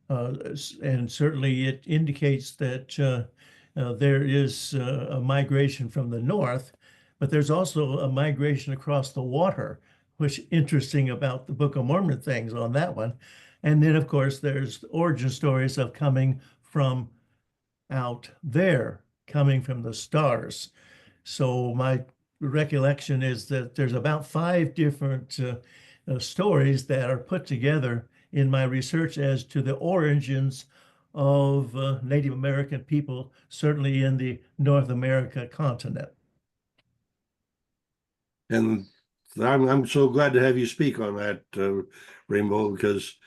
And certainly it indicates that there is a migration from the north, but there's also a migration across the water, which interesting about the Book of Mormon things on that one. And then, of course, there's origin stories of coming from out there, coming from the stars. So my recollection is that there's about 5 different stories that are put together in my research as to the origins of Native American people, certainly in the North America continent. And I'm so glad to have you speak on that, Rainbow, because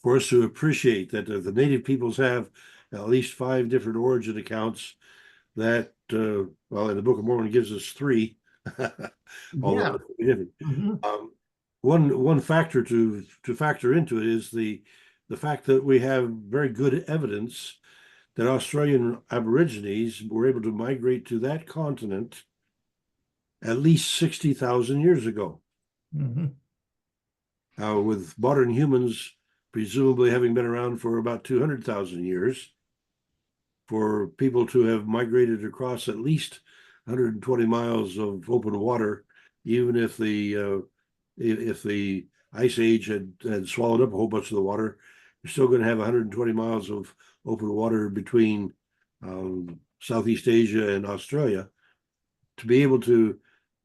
for us to appreciate that the native peoples have at least 5 different origin accounts, that, well, in the Book of Mormon gives us 3, Although it's different. Mhm. One factor to factor into it is the fact that we have very good evidence that Australian Aborigines were able to migrate to that continent at least 60,000 years ago. Mhm. With modern humans presumably having been around for about 200,000 years, for people to have migrated across at least 120 miles of open water, even if the ice age had swallowed up a whole bunch of the water, you're still going to have 120 miles of open water between Southeast Asia and Australia. To be able to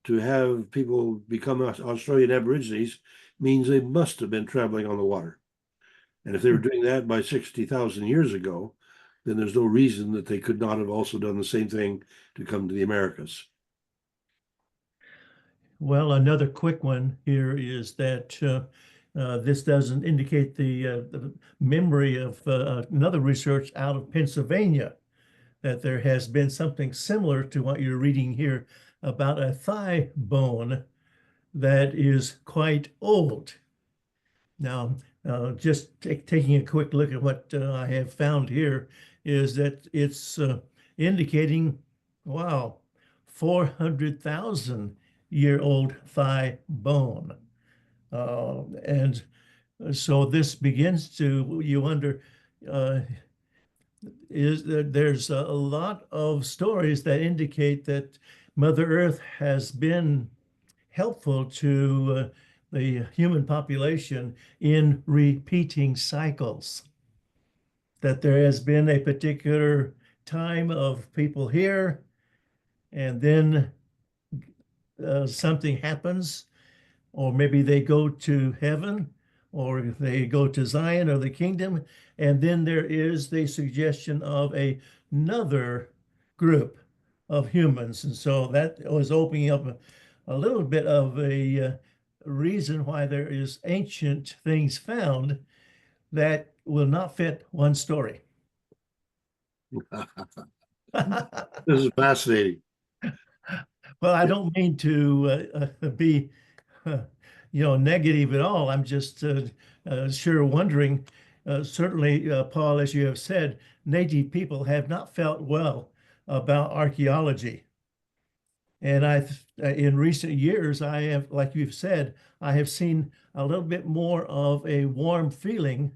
have people become Australian Aborigines means they must have been traveling on the water. And if they were doing that by 60,000 years ago, then there's no reason that they could not have also done the same thing to come to the Americas. Well, another quick one here is that this doesn't indicate the memory of another research out of Pennsylvania, that there has been something similar to what you're reading here about a thigh bone that is quite old. Now, just taking a quick look at what I have found here is that it's indicating, wow, 400,000-year-old thigh bone. And so this begins to, you wonder, is that there's a lot of stories that indicate that Mother Earth has been helpful to the human population in repeating cycles. That there has been a particular time of people here, and then something happens, or maybe they go to heaven, or they go to Zion or the kingdom, and then there is the suggestion of another group of humans. And so that was opening up a little bit of a reason why there is ancient things found that will not fit one story. This is fascinating. Well, I don't mean to be, negative at all. I'm just sure wondering. Certainly, Paul, as you have said, Native people have not felt well about archaeology. And in recent years, I have, like you've said, I have seen a little bit more of a warm feeling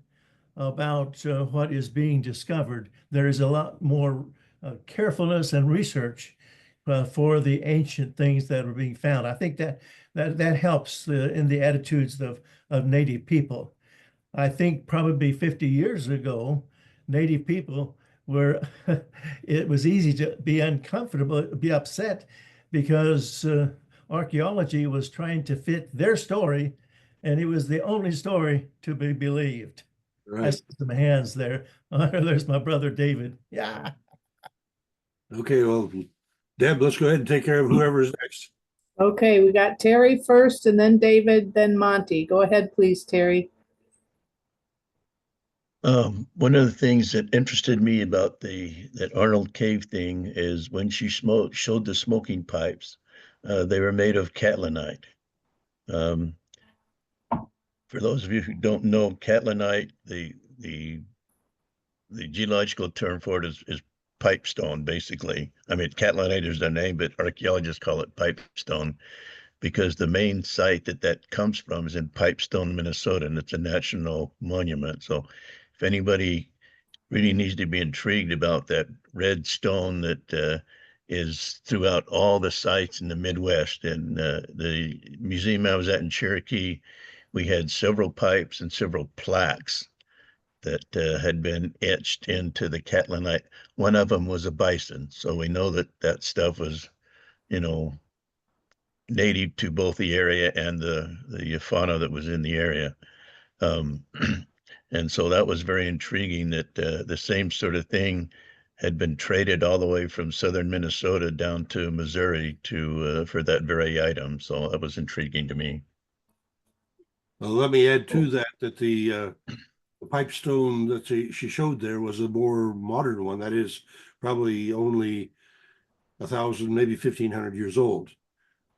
about what is being discovered. There is a lot more carefulness and research for the ancient things that are being found. I think that helps in the attitudes of Native people. I think probably 50 years ago, Native people were, it was easy to be uncomfortable, be upset, because archaeology was trying to fit their story, and it was the only story to be believed. I Right. see some hands there. There's my brother David. Yeah. Okay, well, Deb, let's go ahead and take care of whoever is next. Okay, we got Terry first and then David, then Monty. Go ahead, please, Terry. One of the things that interested me about that Arnold Cave thing is when she showed the smoking pipes, they were made of catlinite. Um, for those of you who don't know, catlinite, the geological term for it is pipestone, basically. I mean, catlinite is their name, but archaeologists call it pipestone because the main site that comes from is in Pipestone, Minnesota, and it's a national monument. So if anybody really needs to be intrigued about that red stone that is throughout all the sites in the Midwest. And the museum I was at in Cherokee, we had several pipes and several plaques that had been etched into the catlinite. One of them was a bison. So we know that stuff was, native to both the area and the fauna that was in the area. Um, and so that was very intriguing that the same sort of thing had been traded all the way from southern Minnesota down to Missouri for that very item. So that was intriguing to me. Well, let me add to that the pipestone that she showed there was a more modern one. That is probably only 1,000, maybe 1,500 years old.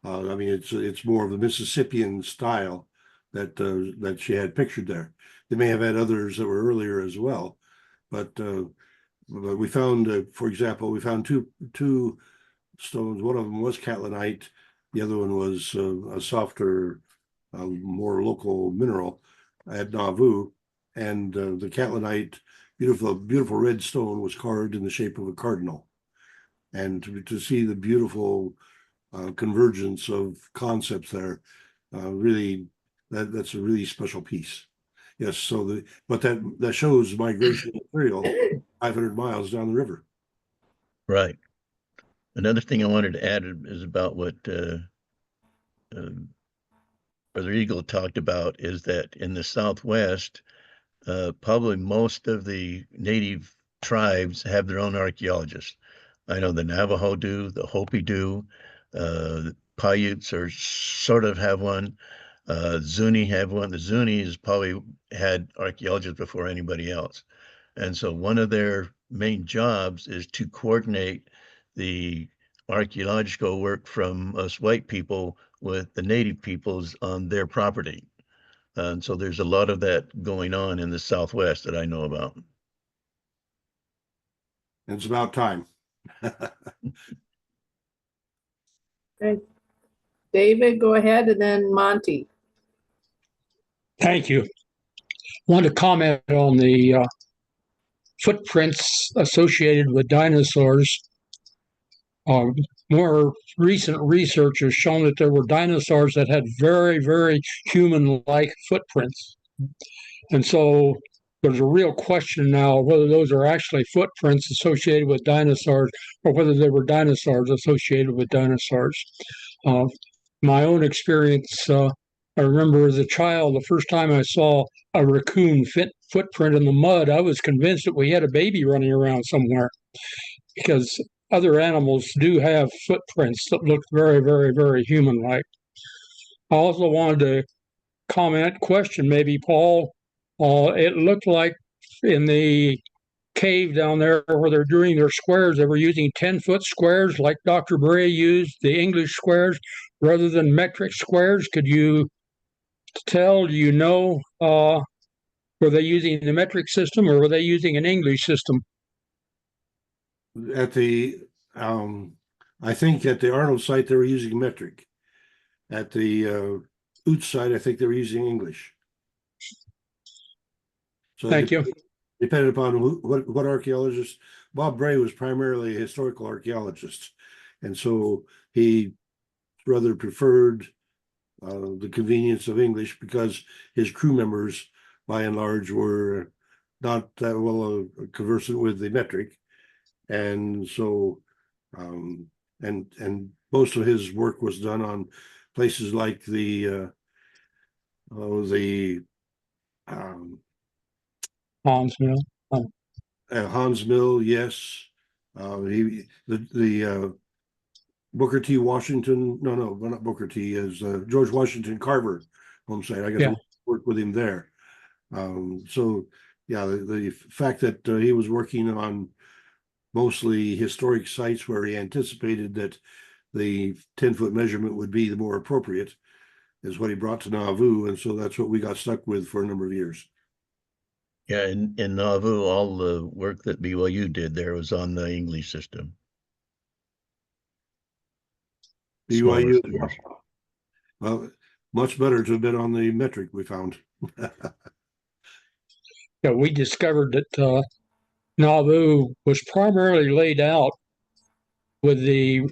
I mean, it's more of the Mississippian style that she had pictured there. They may have had others that were earlier as well, but we found, for example, we found two stones. One of them was catlinite. The other one was a softer, more local mineral at Nauvoo. And the catlinite, beautiful red stone, was carved in the shape of a cardinal. And to see the beautiful convergence of concepts there, really, that's a really special piece. Yes, so but that shows migration material 500 miles down the river. Right. Another thing I wanted to add is about what Brother Eagle talked about, is that in the Southwest, probably most of the native tribes have their own archaeologists. I know the Navajo do, the Hopi do, the Paiutes are sort of have one. Zuni have one. The Zunis probably had archaeologists before anybody else. And so one of their main jobs is to coordinate the archaeological work from us white people with the native peoples on their property. And so there's a lot of that going on in the Southwest that I know about. It's about time. Okay. David, go ahead, and then Monty. Thank you. Want to comment on the footprints associated with dinosaurs. More recent research has shown that there were dinosaurs that had very, very human-like footprints. And so there's a real question now whether those are actually footprints associated with dinosaurs or whether they were dinosaurs associated with dinosaurs. My own experience, I remember as a child, the first time I saw a raccoon footprint in the mud, I was convinced that we had a baby running around somewhere, because other animals do have footprints that look very, very, very human-like. I also wanted to question maybe, Paul. It looked like in the cave down there where they're doing their squares, they were using 10-foot squares like Dr. Bray used the English squares rather than metric squares. Could you tell, were they using the metric system or were they using an English system? At the, I think at the Arnold site, they were using metric. At the Oots site, I think they were using English. So Thank you. Depended upon what archaeologist. Bob Bray was primarily a historical archaeologist, and so he rather preferred the convenience of English because his crew members, by and large, were not that well conversant with the metric, and so and most of his work was done on places like the Hans Mill. Hans Mill, yes. The Booker T. Washington, no, not Booker T. Is George Washington Carver home site. I got to work with him there. So yeah, the fact that he was working on mostly historic sites where he anticipated that the 10-foot measurement would be the more appropriate is what he brought to Nauvoo, and so that's what we got stuck with for a number of years. Yeah, in Nauvoo, all the work that BYU did there was on the English system. BYU, well, much better to have been on the metric, we found. Yeah, we discovered that Nauvoo was primarily laid out with the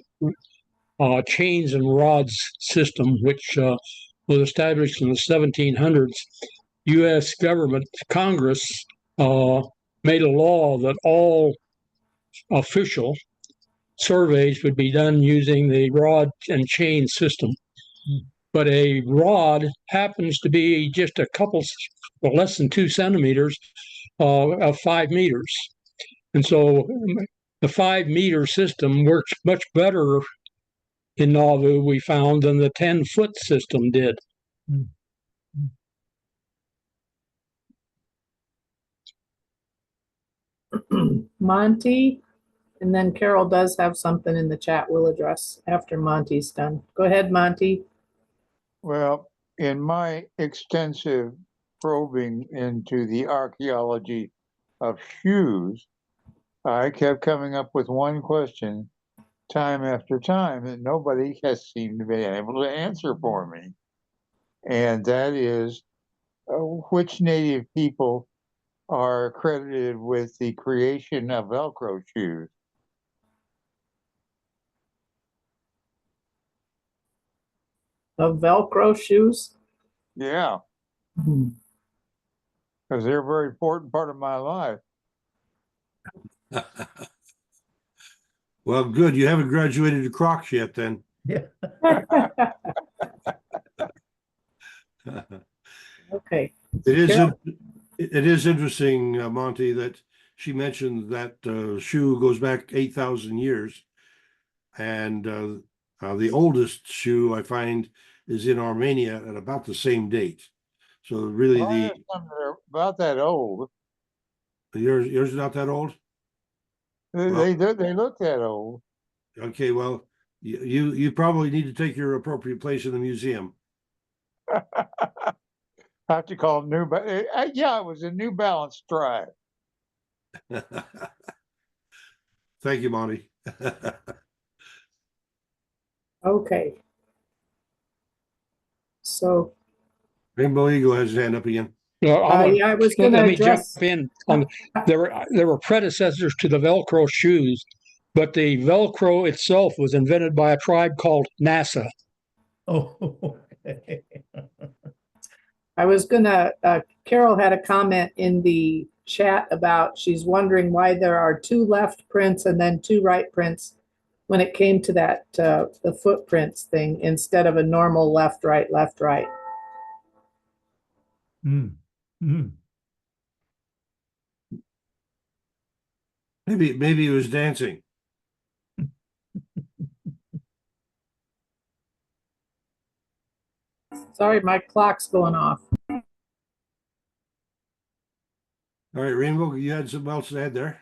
chains and rods system, which was established in the 1700s. U.S. government, Congress, made a law that all official surveys would be done using the rod and chain system. But a rod happens to be just less than 2 centimeters of 5 meters. And so the 5-meter system works much better in Nauvoo, we found, than the 10-foot system did. Monty, And then Carol does have something in the chat we'll address after Monty's done. Go ahead, Monty. Well, in my extensive probing into the archaeology of shoes, I kept coming up with one question time after time that nobody has seemed to be able to answer for me. And that is, which native people are credited with the creation of Velcro shoes? Of Velcro shoes. Yeah, because they're a very important part of my life. Well, good. You haven't graduated to Crocs yet, then. Yeah. Okay. It is, Carol? it is interesting, Monty, that she mentioned that shoe goes back 8,000 years. And the oldest shoe I find is in Armenia at about the same date. So really Well, I have some that are about that old. yours is not that old? They look that old. Okay, well, you probably need to take your appropriate place in the museum. Have to call them New yeah, it was a New Balance Drive. Thank you, Monty. Okay. So, Rainbow Eagle has his hand up again. yeah, I was going to Let me jump address. in on, there were predecessors to the Velcro shoes, but the Velcro itself was invented by a tribe called NASA. Oh, okay. I was gonna, Carol had a comment in the chat about she's wondering why there are 2 left prints and then 2 right prints when it came to that, the footprints thing instead of a normal left, right, left, right. Mm. Mm. Maybe he was dancing. Sorry, my clock's going off. All right, Rainbow, you had something else to add there?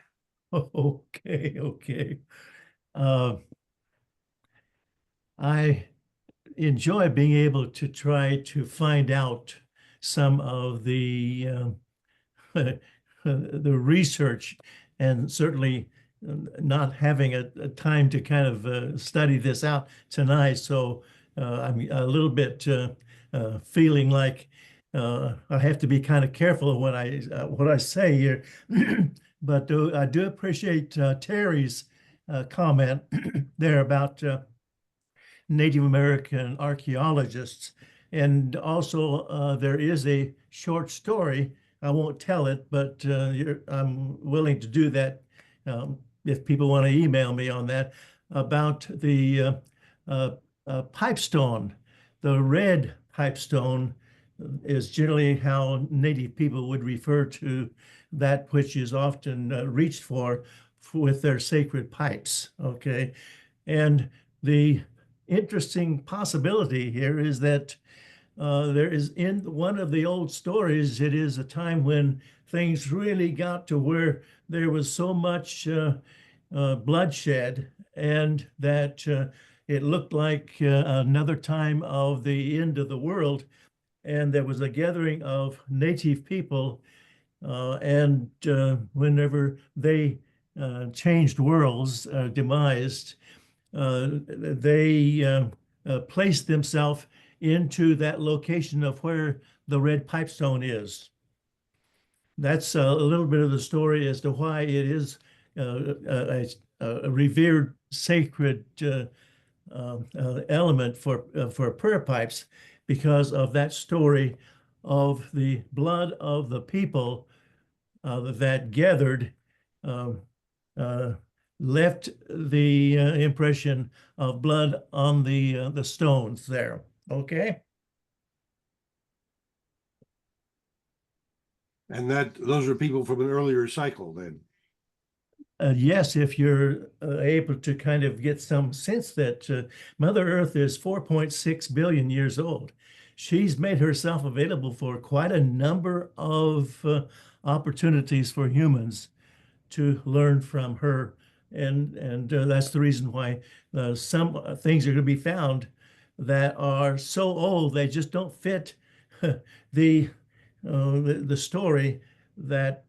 Okay, okay. I enjoy being able to try to find out some of the the research, and certainly not having a time to kind of study this out tonight. So I'm a little bit feeling like I have to be kind of careful of what I say here. But I do appreciate Terry's comment there about Native American archaeologists. And also there is a short story. I won't tell it, but I'm willing to do that if people want to email me on that, about the pipestone. The red pipestone is generally how Native people would refer to that which is often reached for with their sacred pipes, okay? And the interesting possibility here is that there is, in one of the old stories, it is a time when things really got to where there was so much bloodshed, and that it looked like another time of the end of the world. And there was a gathering of native people, and whenever they changed worlds, demised, they placed themselves into that location of where the red pipestone is. That's a little bit of the story as to why it is a revered sacred element for prayer pipes, because of that story of the blood of the people that gathered left the impression of blood on the stones there. Okay. And those are people from an earlier cycle then. Yes, if you're able to kind of get some sense that Mother Earth is 4.6 billion years old. She's made herself available for quite a number of opportunities for humans to learn from her and that's the reason why some things are going to be found that are so old they just don't fit the story that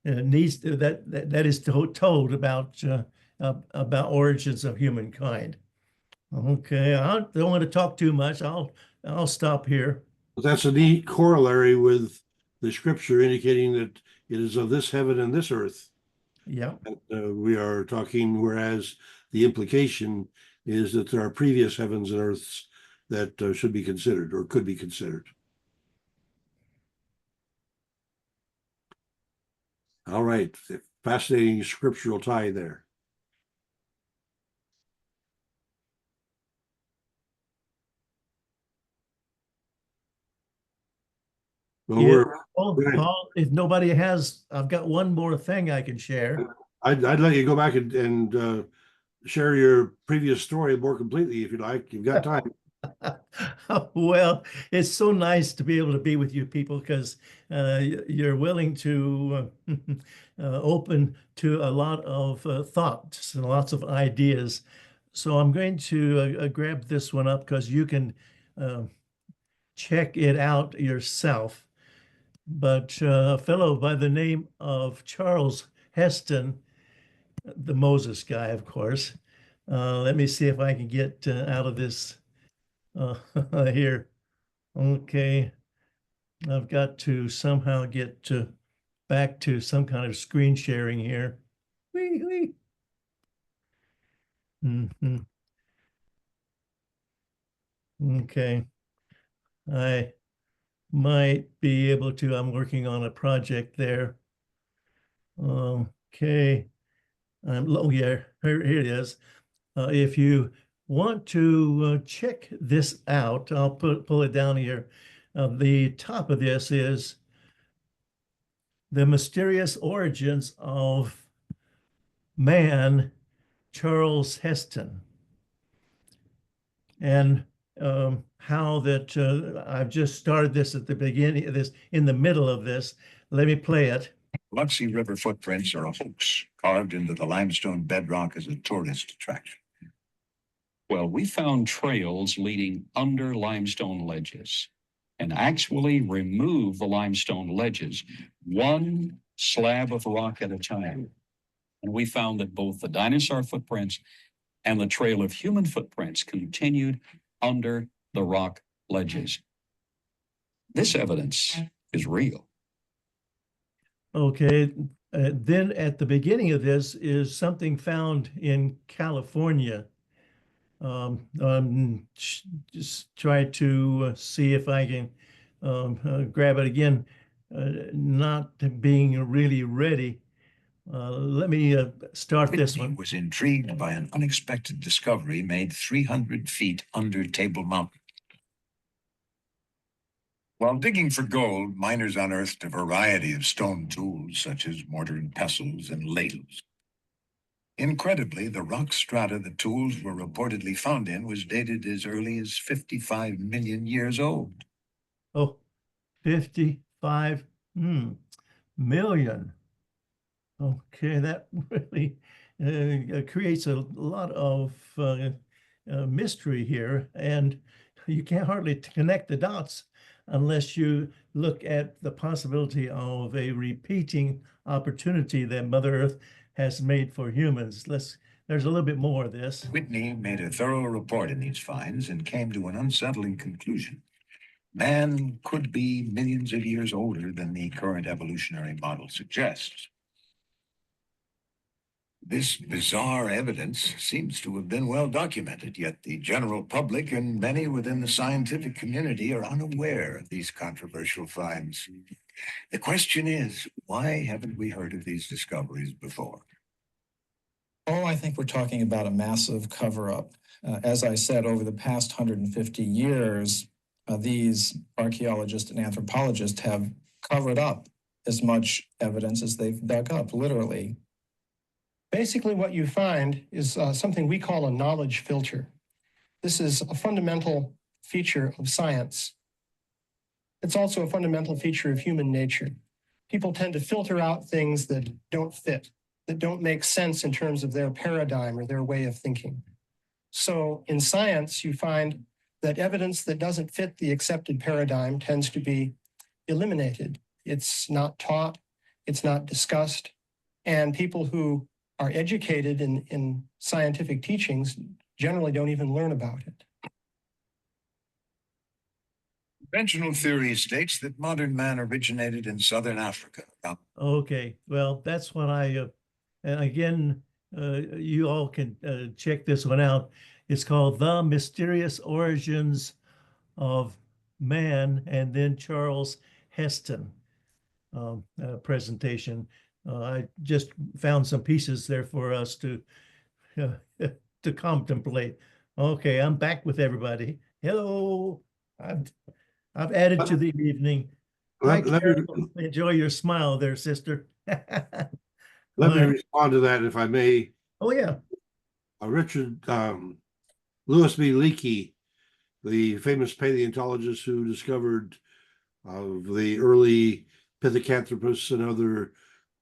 needs that is told about origins of humankind. Okay, I don't want to talk too much. I'll stop here. But that's a neat corollary with the scripture indicating that it is of this heaven and this earth Yeah. that we are talking, whereas the implication is that there are previous heavens and earths that should be considered or could be considered. All right, fascinating scriptural tie there. Well, Yeah. go ahead. Paul, if nobody has, I've got one more thing I can share. I'd let you go back and share your previous story more completely if you like. You've got time. Well, it's so nice to be able to be with you people because you're willing to open to a lot of thoughts and lots of ideas. So I'm going to grab this one up because you can check it out yourself. But a fellow by the name of Charles Heston, the Moses guy, of course. Let me see if I can get out of this here. Okay, I've got to somehow get back to some kind of screen sharing here. Whee, whee. Mm-hmm. Okay, I might be able to. I'm working on a project there. Okay, oh yeah, here it is. If you want to check this out, I'll pull it down here. The top of this is the mysterious origins of man, Charles Heston, and how that I've just started this at the beginning of this, in the middle of this. Let me play it. Biloxi River footprints are a hoax carved into the limestone bedrock as a tourist attraction. Well, we found trails leading under limestone ledges and actually removed the limestone ledges, one slab of rock at a time. And we found that both the dinosaur footprints and the trail of human footprints continued under the rock ledges. This evidence is real. Okay, then at the beginning of this is something found in California. Just try to see if I can grab it again, not being really ready. Let me start this Whitney one. was intrigued by an unexpected discovery made 300 feet under Table Mountain. While digging for gold, miners unearthed a variety of stone tools such as mortar and pestles and ladles. Incredibly, the rock strata the tools were reportedly found in was dated as early as 55 million years old. Oh, 55 million. Okay, that really creates a lot of mystery here, and you can't hardly connect the dots unless you look at the possibility of a repeating opportunity that Mother Earth has made for humans. There's a little bit more of this. Whitney made a thorough report in these finds and came to an unsettling conclusion. Man could be millions of years older than the current evolutionary model suggests. This bizarre evidence seems to have been well documented, yet the general public and many within the scientific community are unaware of these controversial finds. The question is, why haven't we heard of these discoveries before? Oh, I think we're talking about a massive cover-up. As I said, over the past 150 years, these archaeologists and anthropologists have covered up as much evidence as they've dug up, literally. Basically, what you find is something we call a knowledge filter. This is a fundamental feature of science. It's also a fundamental feature of human nature. People tend to filter out things that don't fit. that don't make sense in terms of their paradigm or their way of thinking. So in science, you find that evidence that doesn't fit the accepted paradigm tends to be eliminated. It's not taught, it's not discussed, and people who are educated in scientific teachings generally don't even learn about it. Conventional theory states that modern man originated in southern Africa. Okay, well, that's what and again, you all can check this one out. It's called The Mysterious Origins of Man, and then Charles Heston presentation. I just found some pieces there for us to to contemplate. Okay, I'm back with everybody. Hello, I've added to the evening. Hi, Let Carol. Enjoy your smile there, sister. Let me respond to that, if I may. Oh, yeah. Richard Louis B. Leakey, the famous paleontologist who discovered the early Pithecanthropus and other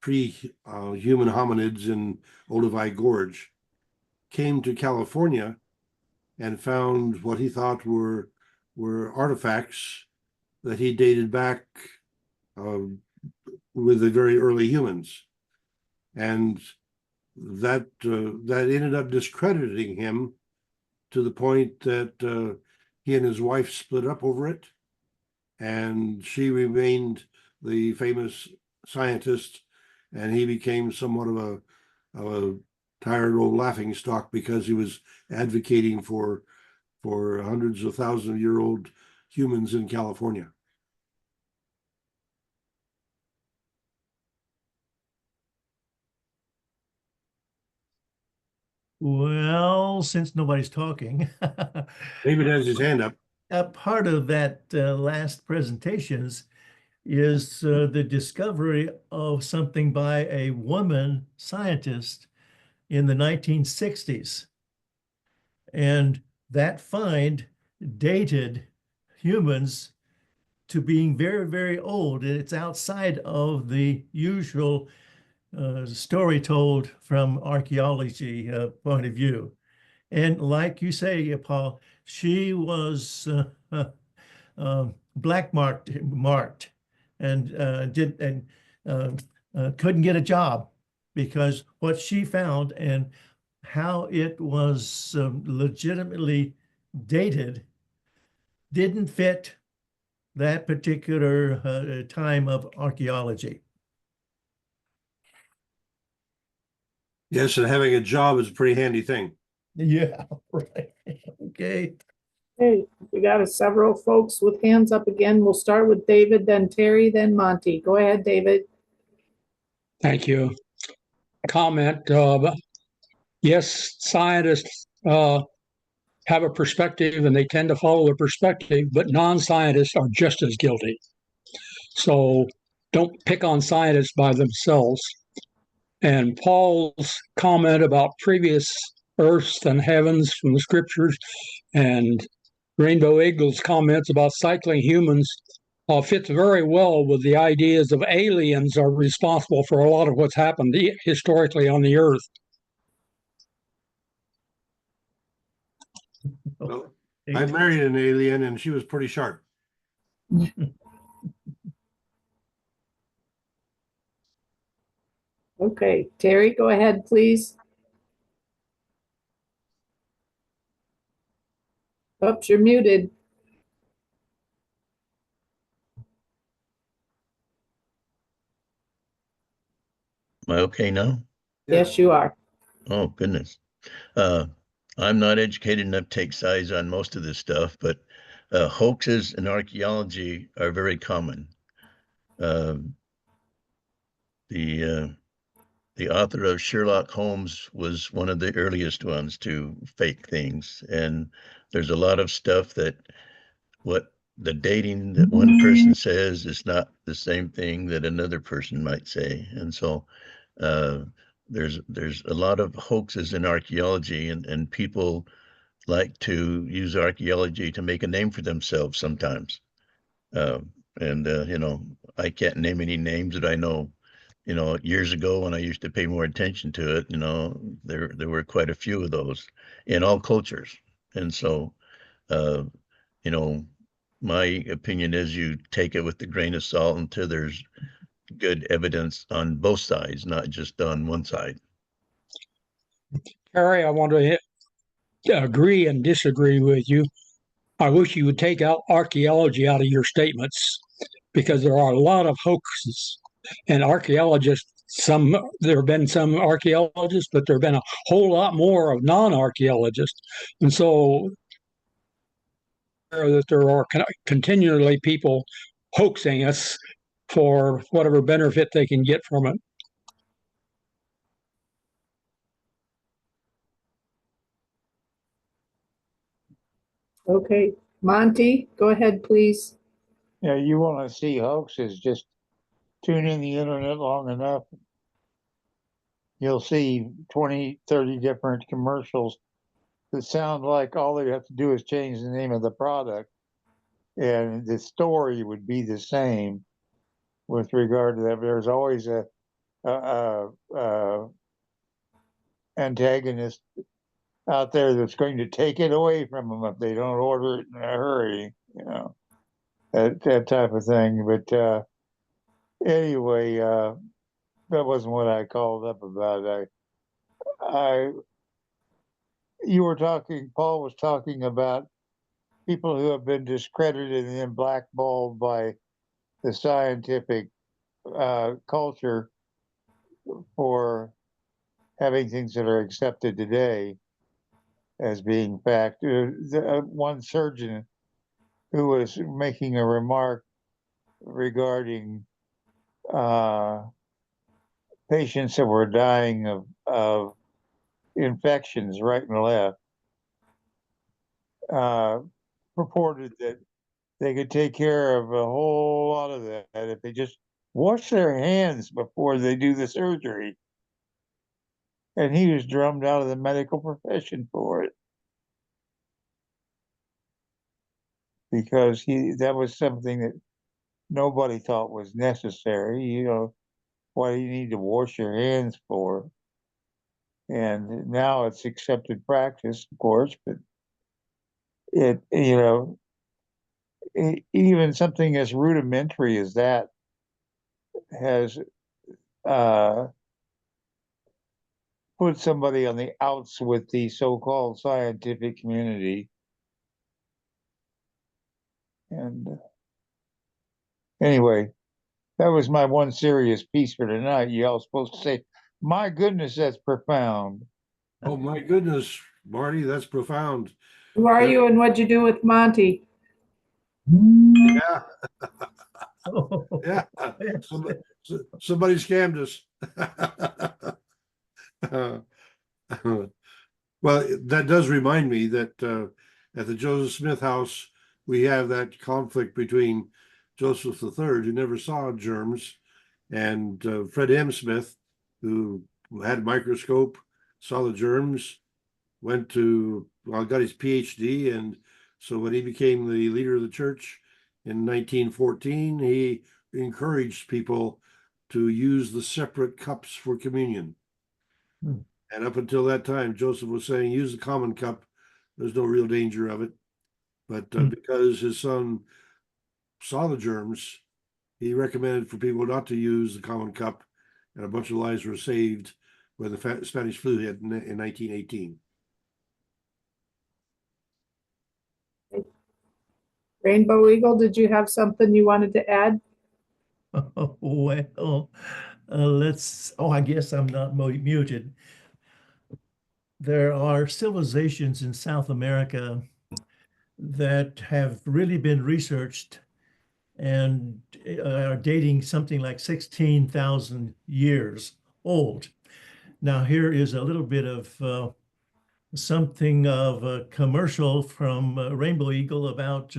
pre-human hominids in Olduvai Gorge, came to California and found what he thought were artifacts that he dated back with the very early humans, and that ended up discrediting him to the point that he and his wife split up over it, and she remained the famous scientist, and he became somewhat of a tired old laughingstock because he was advocating for hundreds of thousands of year old humans in California. Well, since nobody's talking, David has his hand up. A part of that last presentations is the discovery of something by a woman scientist in the 1960s. And that find dated humans to being very, very old. It's outside of the usual story told from archaeology point of view. And like you say, Paul, she was black marked and couldn't get a job because what she found and how it was legitimately dated didn't fit that particular time of archaeology. Yes, and having a job is a pretty handy thing. Yeah, right. Okay. Hey, we got several folks with hands up again. We'll start with David, then Terry, then Monty. Go ahead, David. Thank you. Comment. Yes, scientists have a perspective and they tend to follow the perspective, but non-scientists are just as guilty. So don't pick on scientists by themselves. And Paul's comment about previous earths and heavens from the scriptures and Rainbow Eagle's comments about cycling humans fits very well with the ideas of aliens are responsible for a lot of what's happened historically on the earth. Well, I married an alien and she was pretty sharp. Okay, Terry, go ahead, please. Oops, you're muted. Am I okay now? Yes, you are. Oh, goodness. I'm not educated enough to take sides on most of this stuff, but hoaxes in archaeology are very common. The author of Sherlock Holmes was one of the earliest ones to fake things, and there's a lot of stuff that what the dating that one person says is not the same thing that another person might say, and so there's a lot of hoaxes in archaeology, and people like to use archaeology to make a name for themselves sometimes. You know, I can't name any names that I know Years ago when I used to pay more attention to it, there were quite a few of those in all cultures. And so, uh, you know, my opinion is you take it with a grain of salt until there's good evidence on both sides, not just on one side. Harry, I want to agree and disagree with you. I wish you would take out archaeology out of your statements because there are a lot of hoaxes and archaeologists. There have been some archaeologists, but there have been a whole lot more of non-archaeologists, and so that there are continually people hoaxing us for whatever benefit they can get from it. Okay, Monty, go ahead, please. Yeah, you want to see hoaxes, just tune in the internet long enough. You'll see 20, 30 different commercials that sound like all they have to do is change the name of the product and the story would be the same with regard to that. There's always a antagonist out there that's going to take it away from them if they don't order it in a hurry, that type of thing. But anyway, that wasn't what I called up about. Paul was talking about people who have been discredited and then blackballed by the scientific culture for having things that are accepted today as being fact. One surgeon who was making a remark regarding patients that were dying of infections right and left, purported that they could take care of a whole lot of that if they just wash their hands before they do the surgery. And he was drummed out of the medical profession for it. Because that was something that nobody thought was necessary. What do you need to wash your hands for? And now it's accepted practice, of course, but even something as rudimentary as that has put somebody on the outs with the so-called scientific community. And anyway, that was my one serious piece for tonight. You all supposed to say, my goodness, that's profound. Oh, my goodness, Marty, that's profound. Who are you and what'd you do with Monty? Yeah. Oh, Yeah. Somebody scammed us. Well, that does remind me that at the Joseph Smith house, we have that conflict between Joseph III, who never saw germs, and Fred M. Smith, who had a microscope, saw the germs, got his PhD. And so when he became the leader of the church in 1914, he encouraged people to use the separate cups for communion. And up until that time, Joseph was saying, use the common cup. There's no real danger of it. But because his son saw the germs, he recommended for people not to use the common cup, and a bunch of lives were saved when the Spanish flu hit in 1918. Rainbow Eagle, did you have something you wanted to add? Well, I guess I'm not muted. There are civilizations in South America that have really been researched and are dating something like 16,000 years old. Now, here is a little bit of something of a commercial from Rainbow Eagle about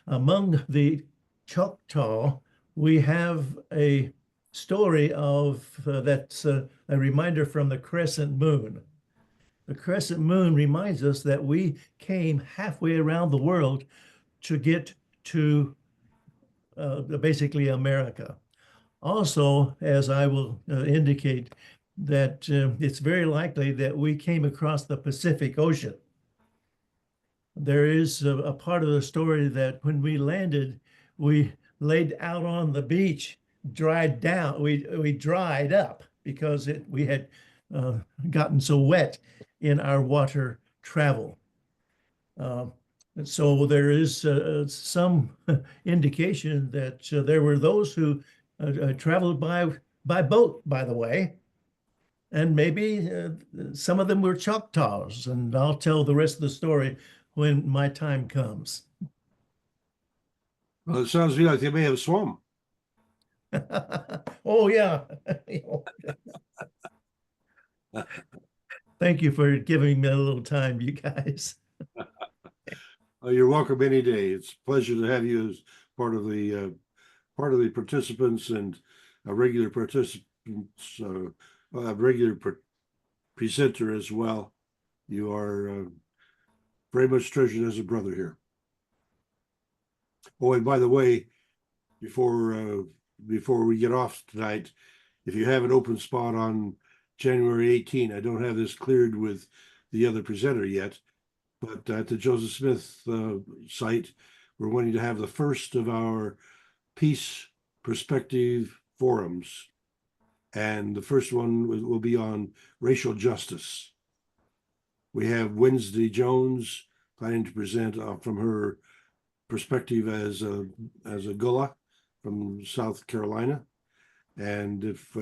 among the Choctaw, we have a story of that's a reminder from the crescent moon. The crescent moon reminds us that we came halfway around the world to get to basically America. Also, as I will indicate, that it's very likely that we came across the Pacific Ocean. There is a part of the story that when we landed, we laid out on the beach, dried down. We dried up because we had gotten so wet in our water travel. So there is some indication that there were those who traveled by boat, by the way, and maybe some of them were Choctaws, and I'll tell the rest of the story when my time comes. Well, it sounds to me like they may have swum. Oh, yeah. Thank you for giving me a little time, you guys. You're welcome any day. It's a pleasure to have you as part of the participants and a regular participants, a regular presenter as well. You are very much treasured as a brother here. Oh, and by the way, before we get off tonight, if you have an open spot on January 18, I don't have this cleared with the other presenter yet, but at the Joseph Smith site, we're wanting to have the first of our peace perspective forums. And the first one will be on racial justice. We have Wednesday Jones planning to present from her perspective as a Gullah from South Carolina. And if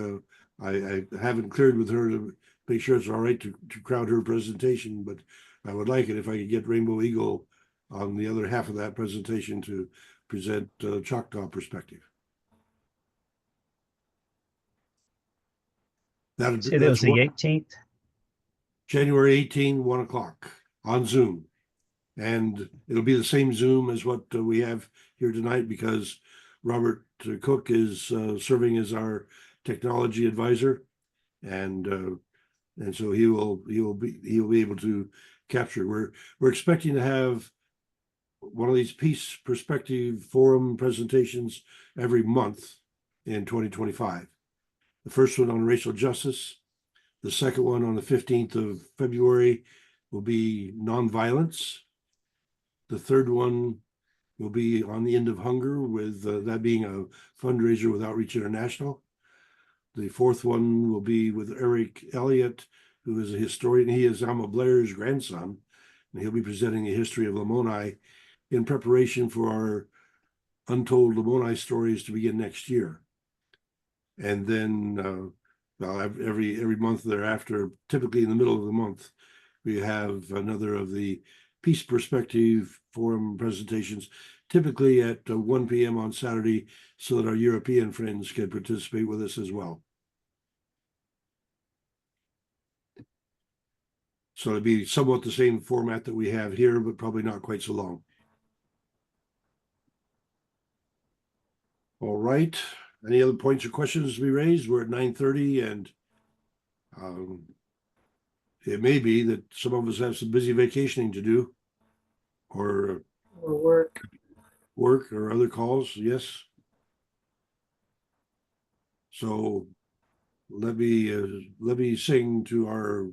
I haven't cleared with her to make sure it's all right to crowd her presentation, but I would like it if I could get Rainbow Eagle on the other half of that presentation to present Choctaw perspective. That was the 18th. January 18, 1 o'clock on Zoom. And it'll be the same Zoom as what we have here tonight because Robert Cook is serving as our technology advisor, and so he will be able to capture. We're expecting to have one of these peace perspective forum presentations every month in 2025. The first one on racial justice. The second one on the 15th of February will be nonviolence. The third one will be on the end of hunger, with that being a fundraiser with Outreach International. The fourth one will be with Eric Elliott, who is a historian. He is Alma Blair's grandson, and he'll be presenting a history of Lamoni in preparation for our Untold Lamoni Stories to begin next year. And then every month thereafter, typically in the middle of the month, we have another of the Peace Perspective Forum presentations, typically at 1 p.m. on Saturday, so that our European friends can participate with us as well. So it'd be somewhat the same format that we have here, but probably not quite so long. All right. Any other points or questions to be raised? We're at 9:30, and it may be that some of us have some busy vacationing to do, or work or other calls. Yes. So let me sing to our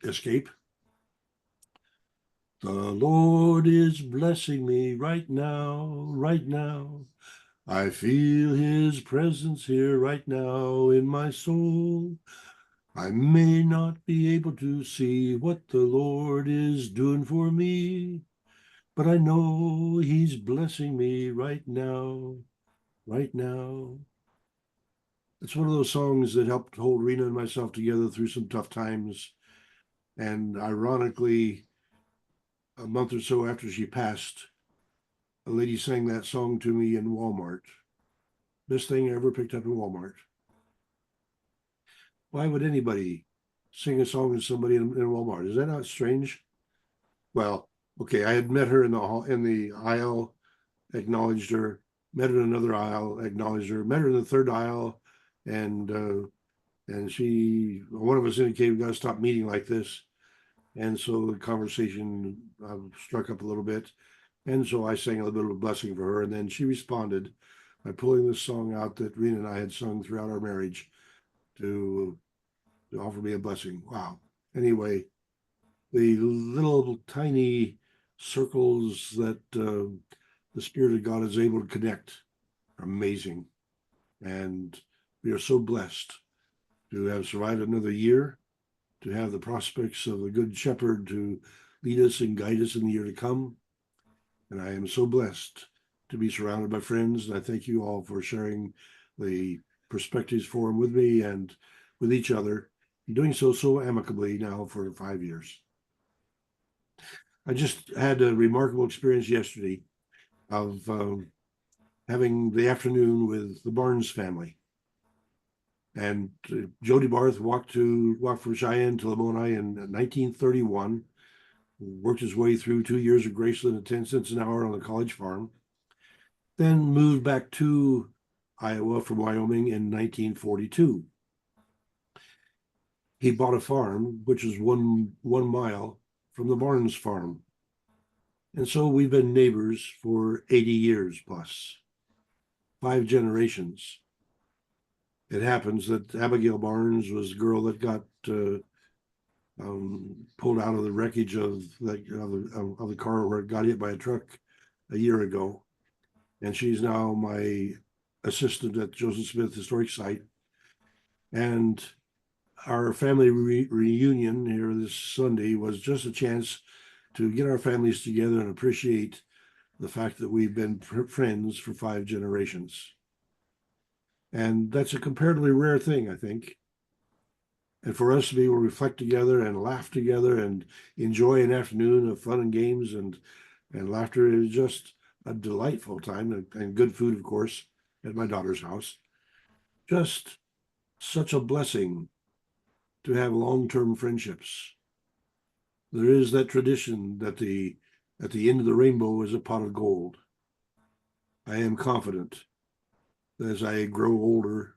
escape. The Lord is blessing me right now, right now. I feel his presence here right now in my soul. I may not be able to see what the Lord is doing for me, but I know he's blessing me right now, right now. It's one of those songs that helped hold Rena and myself together through some tough times. And ironically, a month or so after she passed, a lady sang that song to me in Walmart. Best thing I ever picked up in Walmart. Why would anybody sing a song to somebody in Walmart? Is that not strange? Well, okay, I had met her in the aisle, acknowledged her, met her in another aisle, acknowledged her, met her in the third aisle, and one of us indicated we got to stop meeting like this. And so the conversation struck up a little bit. And so I sang a little bit of a blessing for her, and then she responded by pulling this song out that Rena and I had sung throughout our marriage to offer me a blessing. Wow. Anyway, the little tiny circles that the Spirit of God is able to connect are amazing. And we are so blessed to have survived another year, to have the prospects of the Good Shepherd to lead us and guide us in the year to come. And I am so blessed to be surrounded by friends. And I thank you all for sharing the Perspectives Forum with me and with each other, doing so amicably now for 5 years. I just had a remarkable experience yesterday of having the afternoon with the Barnes family. And Jody Barth walked from Cheyenne to Lamoni in 1931, worked his way through 2 years of Graceland at 10 cents an hour on the college farm, then moved back to Iowa from Wyoming in 1942. He bought a farm, which is one mile from the Barnes farm. And so we've been neighbors for 80 years plus, 5 generations. It happens that Abigail Barnes was the girl that got pulled out of the wreckage of the car where it got hit by a truck a year ago. And she's now my assistant at Joseph Smith Historic Site. And our family reunion here this Sunday was just a chance to get our families together and appreciate the fact that we've been friends for 5 generations. And that's a comparatively rare thing, I think. And for us to be able to reflect together and laugh together and enjoy an afternoon of fun and games and laughter is just a delightful time, and good food, of course, at my daughter's house. Just such a blessing to have long-term friendships. There is that tradition that at the end of the rainbow is a pot of gold. I am confident that as I grow older,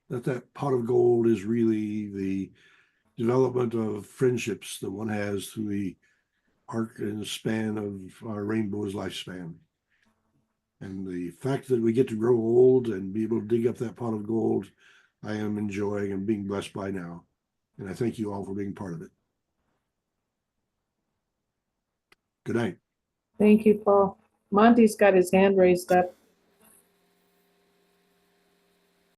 that pot of gold is really the development of friendships that one has through the arc and span of our rainbow's lifespan. And the fact that we get to grow old and be able to dig up that pot of gold, I am enjoying and being blessed by now. And I thank you all for being part of it. Good night. Thank you, Paul. Monty's got his hand raised up.